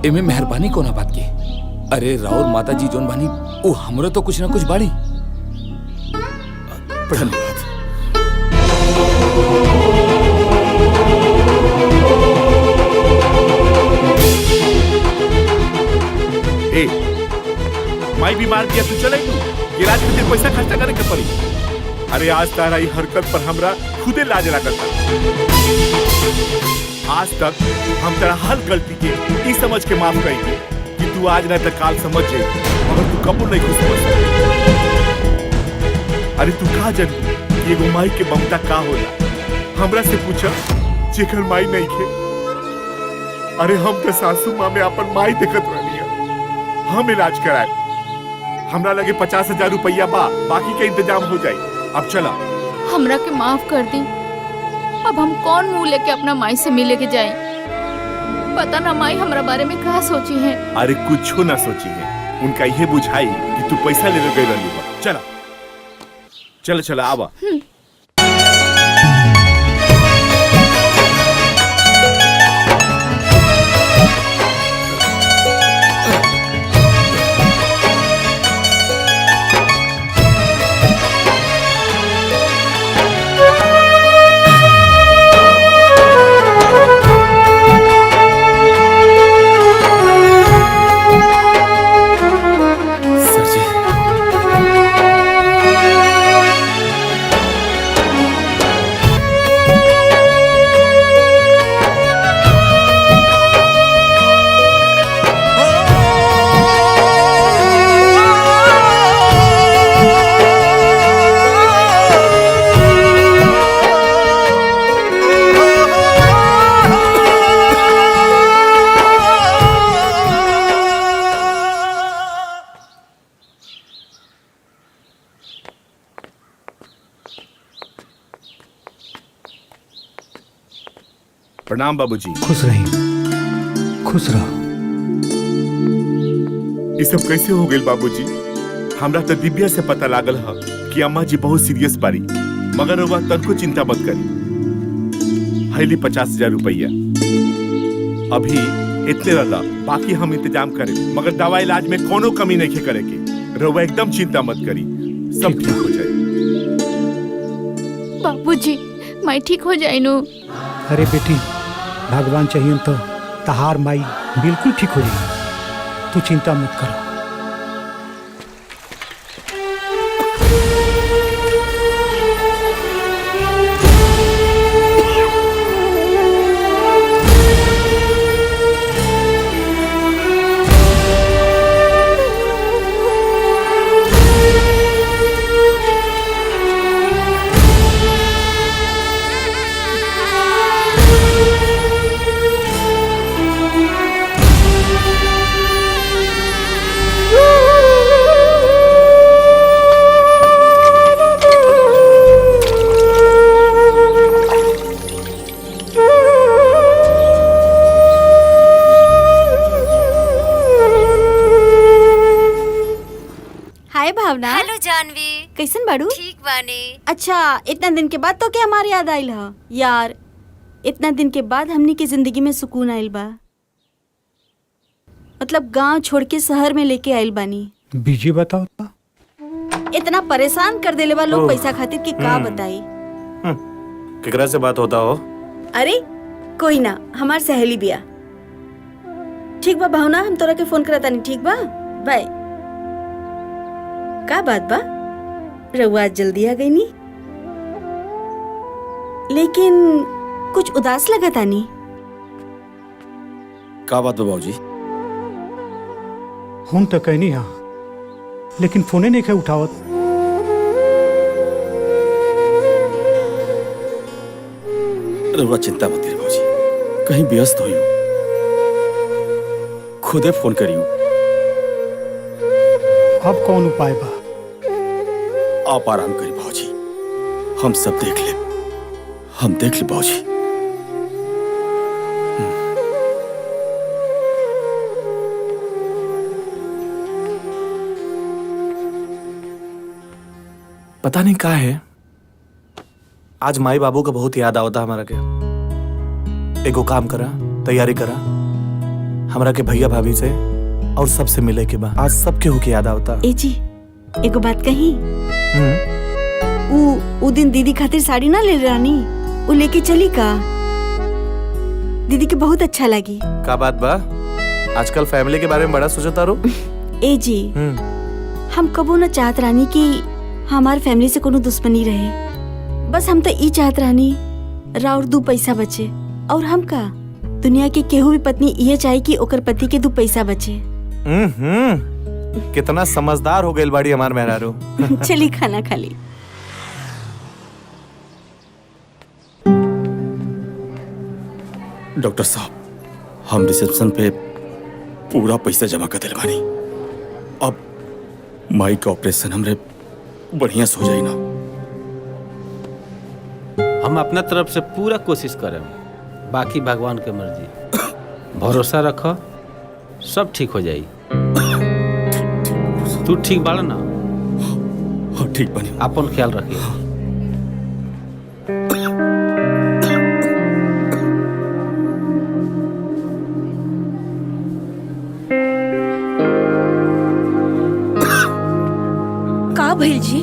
एमे मेहरबानी कोना बात की। अरे राउर माता जी जोन बानी वो हमरो तो कुछ ना कुछ बाड़ी। धन्यवाद। माई बीमार किया तू चले इलाज के लिए पैसा खर्चा करे के पड़ी। अरे आज तारा ई हरकत पर हमरा खुदे लाज लागत। आज तक हम तेरा हर गलती के ई समझ के माफ करी कि तू आज न तो काल समझ जाए, मगर तू कबू नहीं कुछ समझ। अरे तू कहा जन कि एगो माई के ममता का होला? हमरा से पूछा जेकर माई नहीं खे। अरे हम तो सासू माँ में अपन माई देखत रहनी है। हम इलाज कराए, हमरा लगे 50,000 रुपया बा, बाकी का इंतजाम हो जाए। अब चला। हमरा के माफ कर दी। अब हम कौन मुंह लेके अपना माई से मिले के जाए? पता ना माई हमरा बारे में क्या सोची है। अरे कुछ ना सोची है, उनका यह बुझाई कि तू पैसा लेने गई रही बा। चला चला चला आवा। प्रणाम बाबूजी। खुश रही, खुश रहो। ये सब कैसे हो गए बाबूजी? हमरा तो दिव्या से पता लागल है कि अम्मा जी बहुत सीरियस बारी, मगर वह तनको चिंता मत करी। हैली 50,000 रुपया अभी इतने रहा, बाकी हम इंतजाम करें, मगर दवा इलाज में कोनो कमी नहीं करे के। रउआ एकदम चिंता मत करी, सब ठीक हो जाए। बाबूजी माई ठीक हो जाए नु। अरे बेटी, भगवान चाहिए तो तहार माई बिल्कुल ठीक हो जाएगी। तू चिंता मत करो। भावना। हेलो जानवी। कैसन बाड़ू? ठीक बानी। अच्छा, इतना दिन के बाद तो क्या हमारी याद आइल ह? यार, इतना दिन के बाद हमनी के जिंदगी में सुकून आइल बा। मतलब गांव छोड़ के शहर में लेके आइल बानी। बीजी बताओ तो। इतना परेशान कर देले बा लोग पैसा खातिर कि का बताई। केकरा से बात होता हो? अरे कोई ना, हमार सहेली बिया। ठीक बा भावना, हम तोरा के फोन करता नहीं। ठीक बा, बाय। का बात बा? रउआ आज जल्दी आ गई नी, लेकिन कुछ उदास लगा तानी। का बात बा बाबूजी? हम तो कहनी हाँ, लेकिन फोने नहीं खे उठावत। रउआ चिंता मत करिए बाबूजी, कहीं व्यस्त होइयो, खुदे फोन करियो। अब कौन उपाय बा? आप आराम करिए बाबूजी, हम सब देख ले, हम देख ले बाबूजी। पता नहीं का है, आज माई बाबू का बहुत याद आवता हमारा के। एगो काम करा, तैयारी करा, हमरा के भैया भाभी से और सबसे मिले के बाद आज सबके हो के याद आवता। ए जी, एगो बात कही। उ दिन दीदी खातिर साड़ी ना ले रानी, उ लेके चली का? दीदी के बहुत अच्छा लगी। का बात बा? आजकल फैमिली के बारे में बड़ा सोचता रो। ए जी, हम कबो न चाहत रानी कि हमार फैमिली से कोनो दुश्मनी रहे। बस हम तो ई चाहत रानी राउर 2 पैसा बचे, और हम का दुनिया के केहू भी पत्नी ये चाहे कि ओकर पति के 2 पैसा बचे। कितना समझदार हो गई बाड़ी हमार मेहरारू। चली खाना खा ली। डॉक्टर साहब, हम रिसेप्शन पे पूरा पैसा जमा कर दिल बानी। अब माई का ऑपरेशन हमरे बढ़िया से हो जाई ना। हम अपना तरफ से पूरा कोशिश करें, बाकी भगवान के मर्जी। भरोसा रखो, सब ठीक हो जाई। तू ठीक बाड़ा ना? हाँ ठीक बनी। अपन ख्याल रखिए। का भइल जी?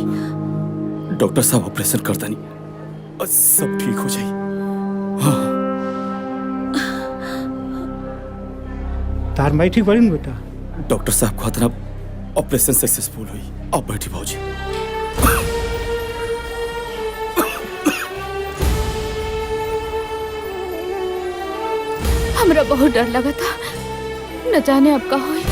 डॉक्टर साहब ऑपरेशन करता नहीं, सब ठीक हो जाए। तार माई ठीक बड़ी बेटा? डॉक्टर साहब को इतना ऑपरेशन सक्सेसफुल हुई। आप बैठी भाजी। हमरा बहुत डर लगा था, न जाने अब का होई।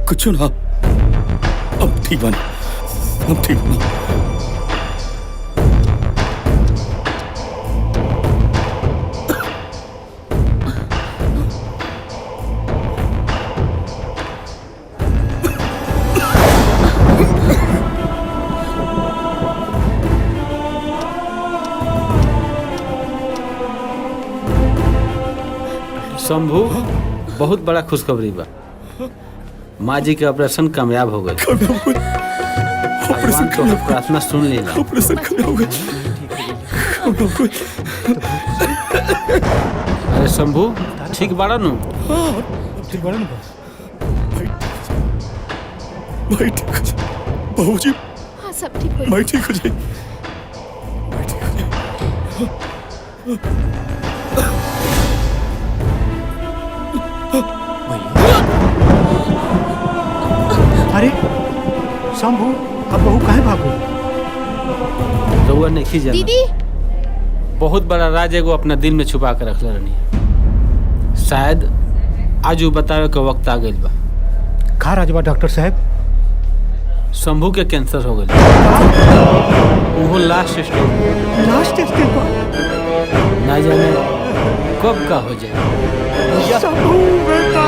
कुछ ना, अब ठीक बनी, अब ठीक बनी। शंभू, बहुत बड़ा खुशखबरी बा। माँ जी के ऑपरेशन कामयाब हो गए। भगवान तो प्रार्थना सुन ली। ऑपरेशन कामयाब हो गए। अरे शंभू, ठीक बाड़ा नु? ठीक बाड़ा नु? भाई ठीक हो जाए। बाबूजी, हाँ सब ठीक हो भाई ठीक हो जाए। अरे शंभू, अब बहू काहे भागो? रउआ नहीं जाना। दीदी, बहुत बड़ा राज एगो अपना दिल में छुपा के रखले रहनी। शायद आज वो बतावे के वक्त आ गइल बा। का राजबा डॉक्टर साहब? शंभू के कैंसर हो गइल। वो लास्ट स्टेज। लास्ट स्टेज पर? ना जाने कब का हो जाए। शंभू बेटा।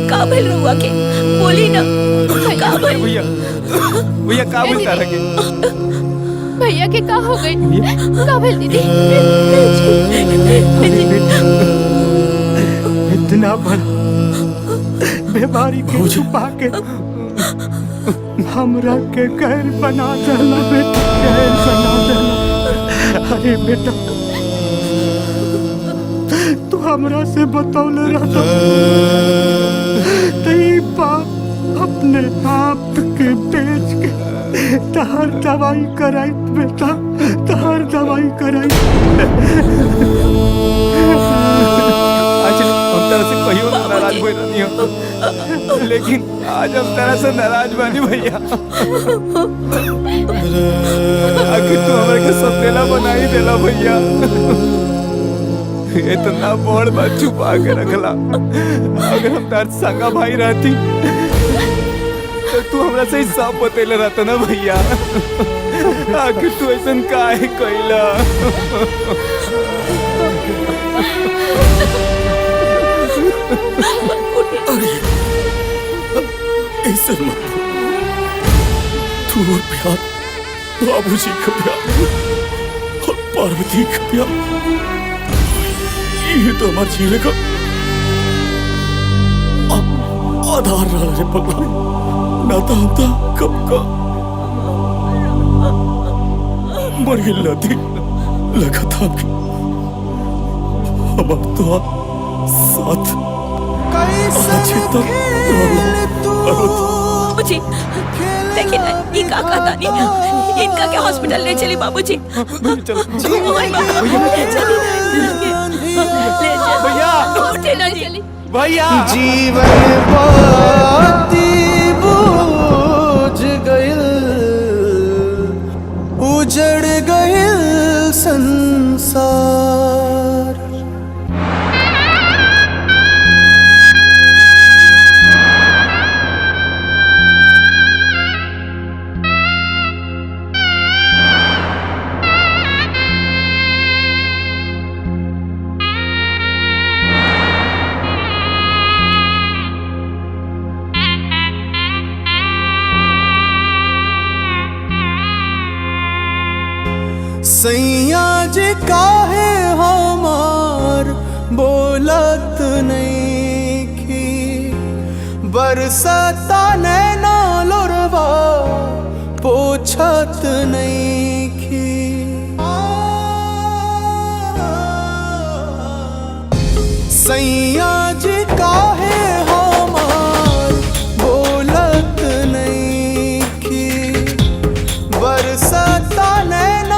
का भइल रहुआ के बोली ना का भइल? भैया भैया का बोलता रखे? भैया के का हो गई? का भइल दीदी? इतना बड़ा बीमारी के छुपा के हमरा के गैर बना देला बेटा, गैर बना देला। अरे बेटा तू हमरा से बतौले रहता तई बाप अपने आप के बेच के तहर दवाई कराई बेटा, तहर दवाई कराई। आज हम तरह से कहियो नाराज हुए नहीं हो, लेकिन आज हम तरह से नाराज बानी भैया। आखिर तू हमारे के सपनेला बना ही देला भैया। इतना बड़ बात छुपा के रखला। अगर हम तार संगा भाई रहती तो तू हमरा से सब बतेले रहता ना भैया। आखिर तू ऐसा काहे कइला? ऐसे मत तू और प्यार बाबूजी का प्यार और पार्वती का प्यार, ये तो हमारे जीने का आधार रहा है पगला। ना तो हम तो कब का मर गिल थी लगा था हमार तो साथ अच्छे तक बाबूजी देखिए ना ये का कहता नहीं, इनका के हॉस्पिटल ले चली बाबूजी। चलो भैया उठे ना जी भैया। जीवन बाती बूझ गइल, उजड़ गइल संसार। सैया जी काहे हमार बोलत नहीं की, बरसता नैना लोरवा पोछत नहीं की। सैया जी काहे हमार बोलत नहीं की, बरसता नैना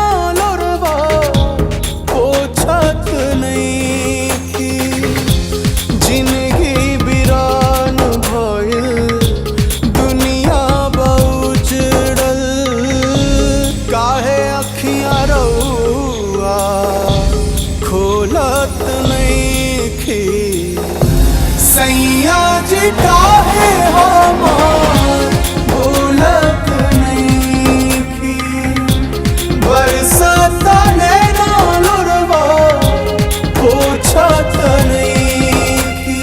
नहीं की। जिंदगी बिरान भइल, दुनिया बहुचड़ल, का काहे हमार भूलत नहीं की बरसत नैना लुरवा पूछत नहीं की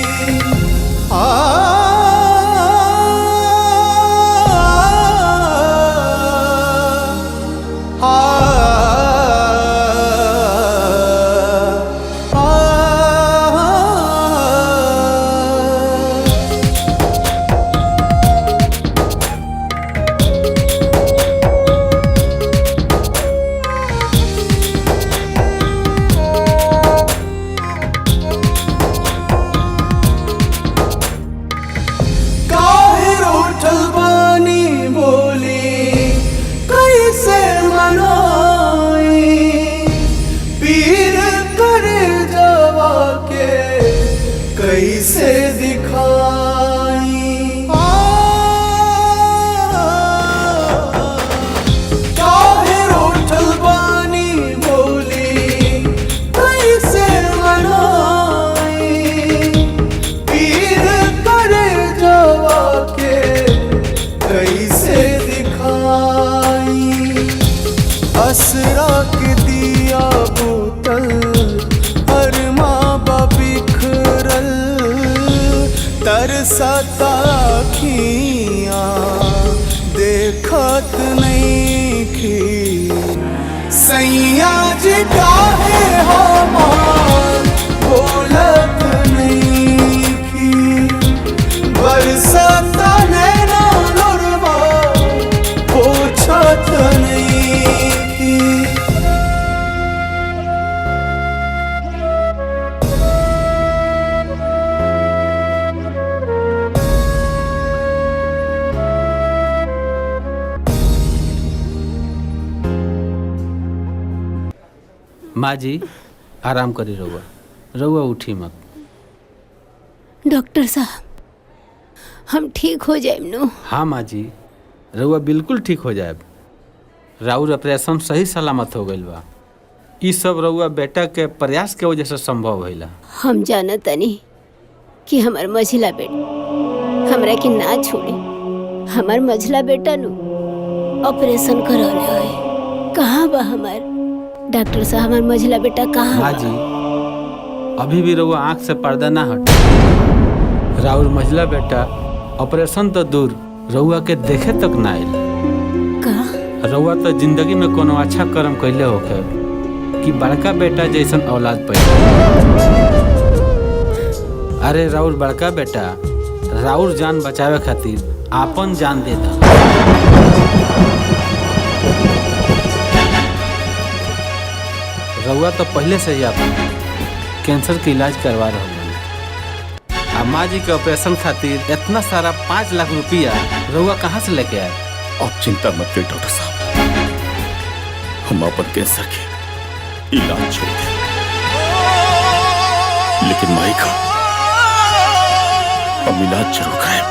काहे रूठल बानी बोली कैसे मनाई पीर करे जवा के कैसे दिखाई काहे रूठल बानी बोली कैसे मनाई पीर करे जवा के कैसे दिखाई असरा के दिया बोतल अरमा बिखरल तरसता खिया देखत नहीं की सैया जी काहे हमार बोलत नहीं की बरसत नैना लुरवा पूछत नहीं की माँ जी आराम करी रहुआ रहुआ उठी मत। डॉक्टर साहब हम ठीक हो जाए नो। हाँ माँ जी रहुआ बिल्कुल ठीक हो जाए। राउर ऑपरेशन सही सलामत हो गई बा। ई सब रहुआ बेटा के प्रयास के वजह से संभव भइला। हम जानत तनी कि हमार मझिला बेटा हमरा के ना छोड़े। हमार मझिला बेटा नु ऑपरेशन करौले है। कहाँ बा हमार डॉक्टर साहब? हमार मझिला बेटा कहाँ माँ बा? जी अभी भी रहुआ आँख से पर्दा ना हट। राउर मझिला बेटा ऑपरेशन तो दूर रहुआ के देखे तक ना आइल। का रहुआ तो जिंदगी में कोनो अच्छा कर्म कैले होखे कि बड़का बेटा जैसन औलाद पैदा। अरे राउर बड़का बेटा राउर जान बचावे खातिर आपन जान दे दा। रहुआ तो पहले से ही अपन कैंसर के इलाज करवा रहा हूँ। माँ जी के ऑपरेशन खातिर इतना सारा 5 लाख रुपया रहुआ कहाँ से लेके आए? आप चिंता मत करिए डॉक्टर साहब, हम अपन कैंसर के इलाज छोड़ दें, लेकिन माई का हम इलाज जरूर कराएं।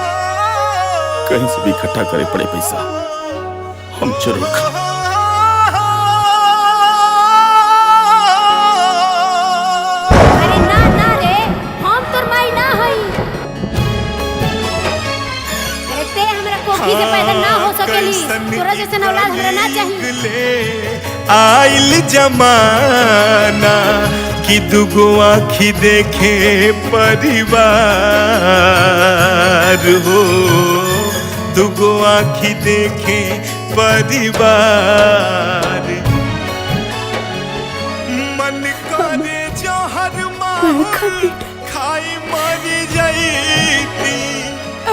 कहीं से भी इकट्ठा करे पड़े पैसा हम जरूर कराएं। अरे ना ना रे, हम तोर माई ना हई। अरे ते हमरा कोखी से पैदा ना हो सकेली। तोरा जैसन औलाद हमरा ना चाहिए। आइल जमाना कि दुगो आँखी देखे परिवार हो, दुगो आँखी देखे परिवार। मन करे जहर मार खाई मर जाईती,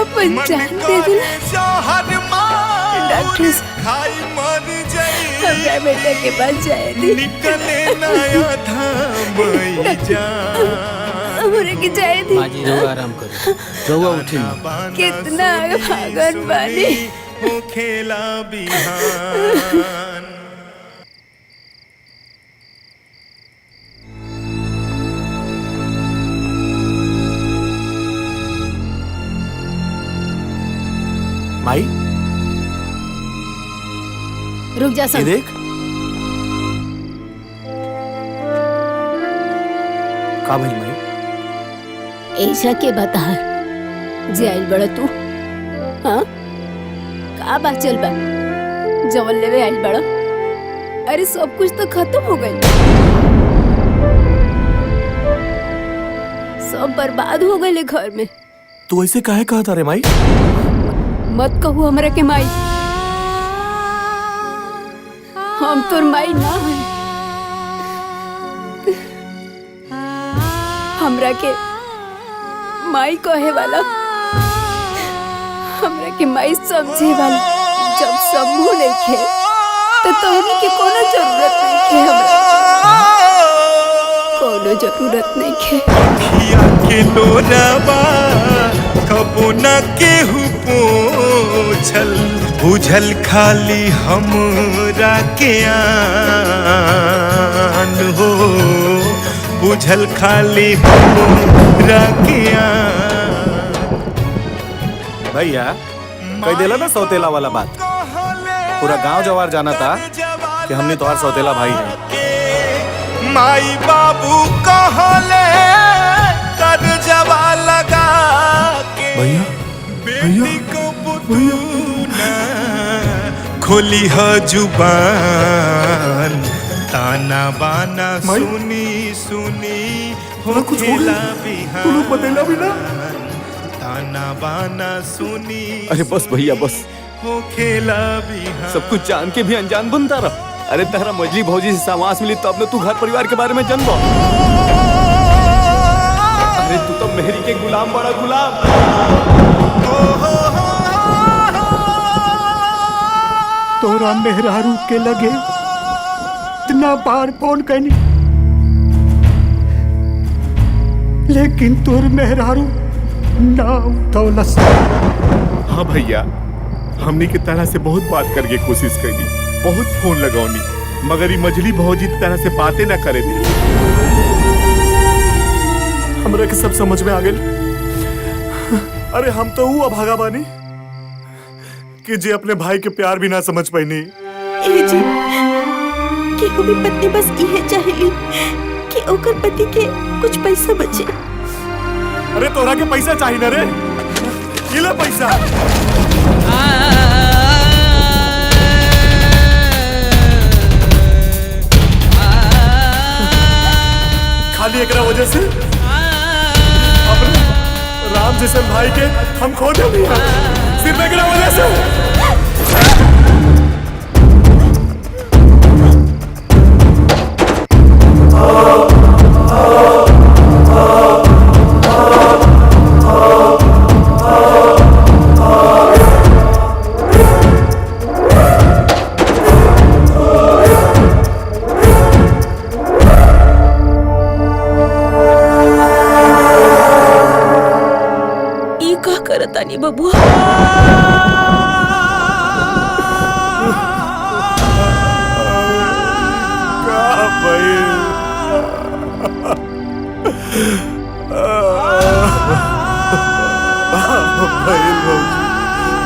अपन जान दे दिला जहर मार डॉक्टर खाई मर जाईती। हमरा बेटा के पास जाए दी। निकले नया धाम हमरे के जाए दी। माँ जी रहुआ आराम करो, रहुआ उठी ना। कितना भागन बानी। हो खेला बिहान। माई रुक जा ये सन। देख का भइल माई? ऐसा के बता जे आइल बड़ा तू? हाँ, का बात चल बा? जवन लेवे आइल बड़ा? अरे सब कुछ तो खत्म हो गई, सब बर्बाद हो गए घर में। तू ऐसे काहे कहता रे माई? मत कहू हमरा के माई, हम तोर माई ना है। हमरा के माई कहे वाला, हमरा के माई समझे वाला जब समूह नहीं तो तोहनी के कोनो जरूरत नहीं है, हमरा कोनो जरूरत नहीं है। अखिया के लोराबा कबो न केहू पोछल, बुझल खाली हमरा के आन हो, बुझल खाली हमरा के आन। भैया कह देला ना सौतेला वाला बात, पूरा गांव जवार जाना था कि हमने तुम्हारा सौतेला भाई है। माई बाबू कहले कर जवा लगा के भैया बेटी को पुतूना खोली ह जुबान, ताना बाना सुनी सुनी हो खेला बिहान, बतेला भी ना। ताना बाना सुनी अरे बस भैया बस, हो खेला बिहान। सब कुछ जान के भी अनजान बनता रहा। अरे तारा मजली भौजी से सामास मिली तब न तू घर परिवार के बारे में जानबो। अरे तू तो मेहरी के गुलाम, बड़ा गुलाम। तोरा मेहरारू के लगे इतना बार फोन करनी, लेकिन तोर मेहरारू ना उठौलस। हाँ भैया, हमनी के तरह से बहुत बात करके कोशिश करी, बहुत फोन लगौनी, मगर ये मजली भौजी तरह से बातें ना करे दी। हमरा के सब समझ में आ गए। अरे हम तो वो अभागा बानी कि जे अपने भाई के प्यार भी ना समझ पाईनी। ए जी, केहू भी पत्नी बस इहे चाहेली कि ओकर पति के कुछ पैसा बचे। अरे तोरा के पैसा चाहिए ना रे, ये ले पैसा। खाली एकरा वजह से अपने राम जैसे भाई के हम खो दे दिया, सिर्फ एकरा वजह से। करतानी बबुआ।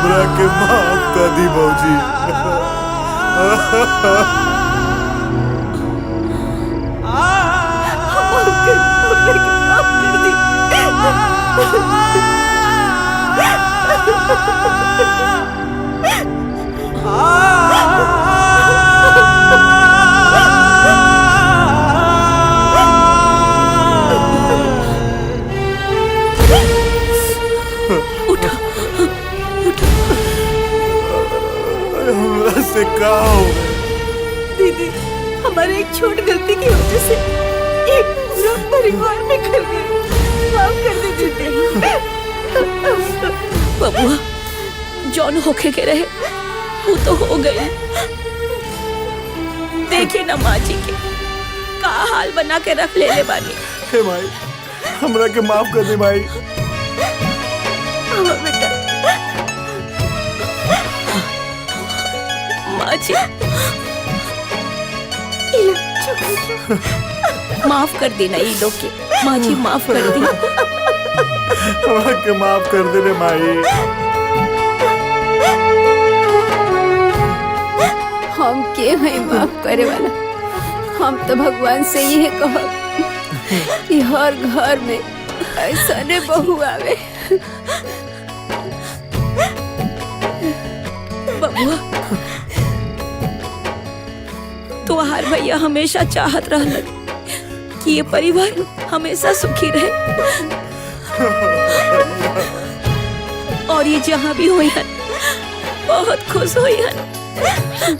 बुरा के माफ कर दी भौजी। से कहो दीदी, हमारे एक छोटी गलती की वजह से एक पूरा परिवार में कर गई, माफ कर दे दीदी। बबुआ, जौन होके के रहे वो तो हो गए। देखिए ना माँ जी के का हाल बना के रख ले बानी। हे माई, हमरा के माफ कर दे माई। हाँ बेटा। माँ जी, माफ कर देना ये लोग के। माँ जी माफ कर दी। हमरा के माफ कर दे रे माई। हम के हैं माफ करे वाला? हम तो भगवान से ये कहब कि हर घर में ऐसा ने बहू आवे बबुआ तुम्हार भैया हमेशा चाहत रहलन कि ये परिवार हमेशा सुखी रहे और ये जहाँ भी हुई हन बहुत खुश हुई हन।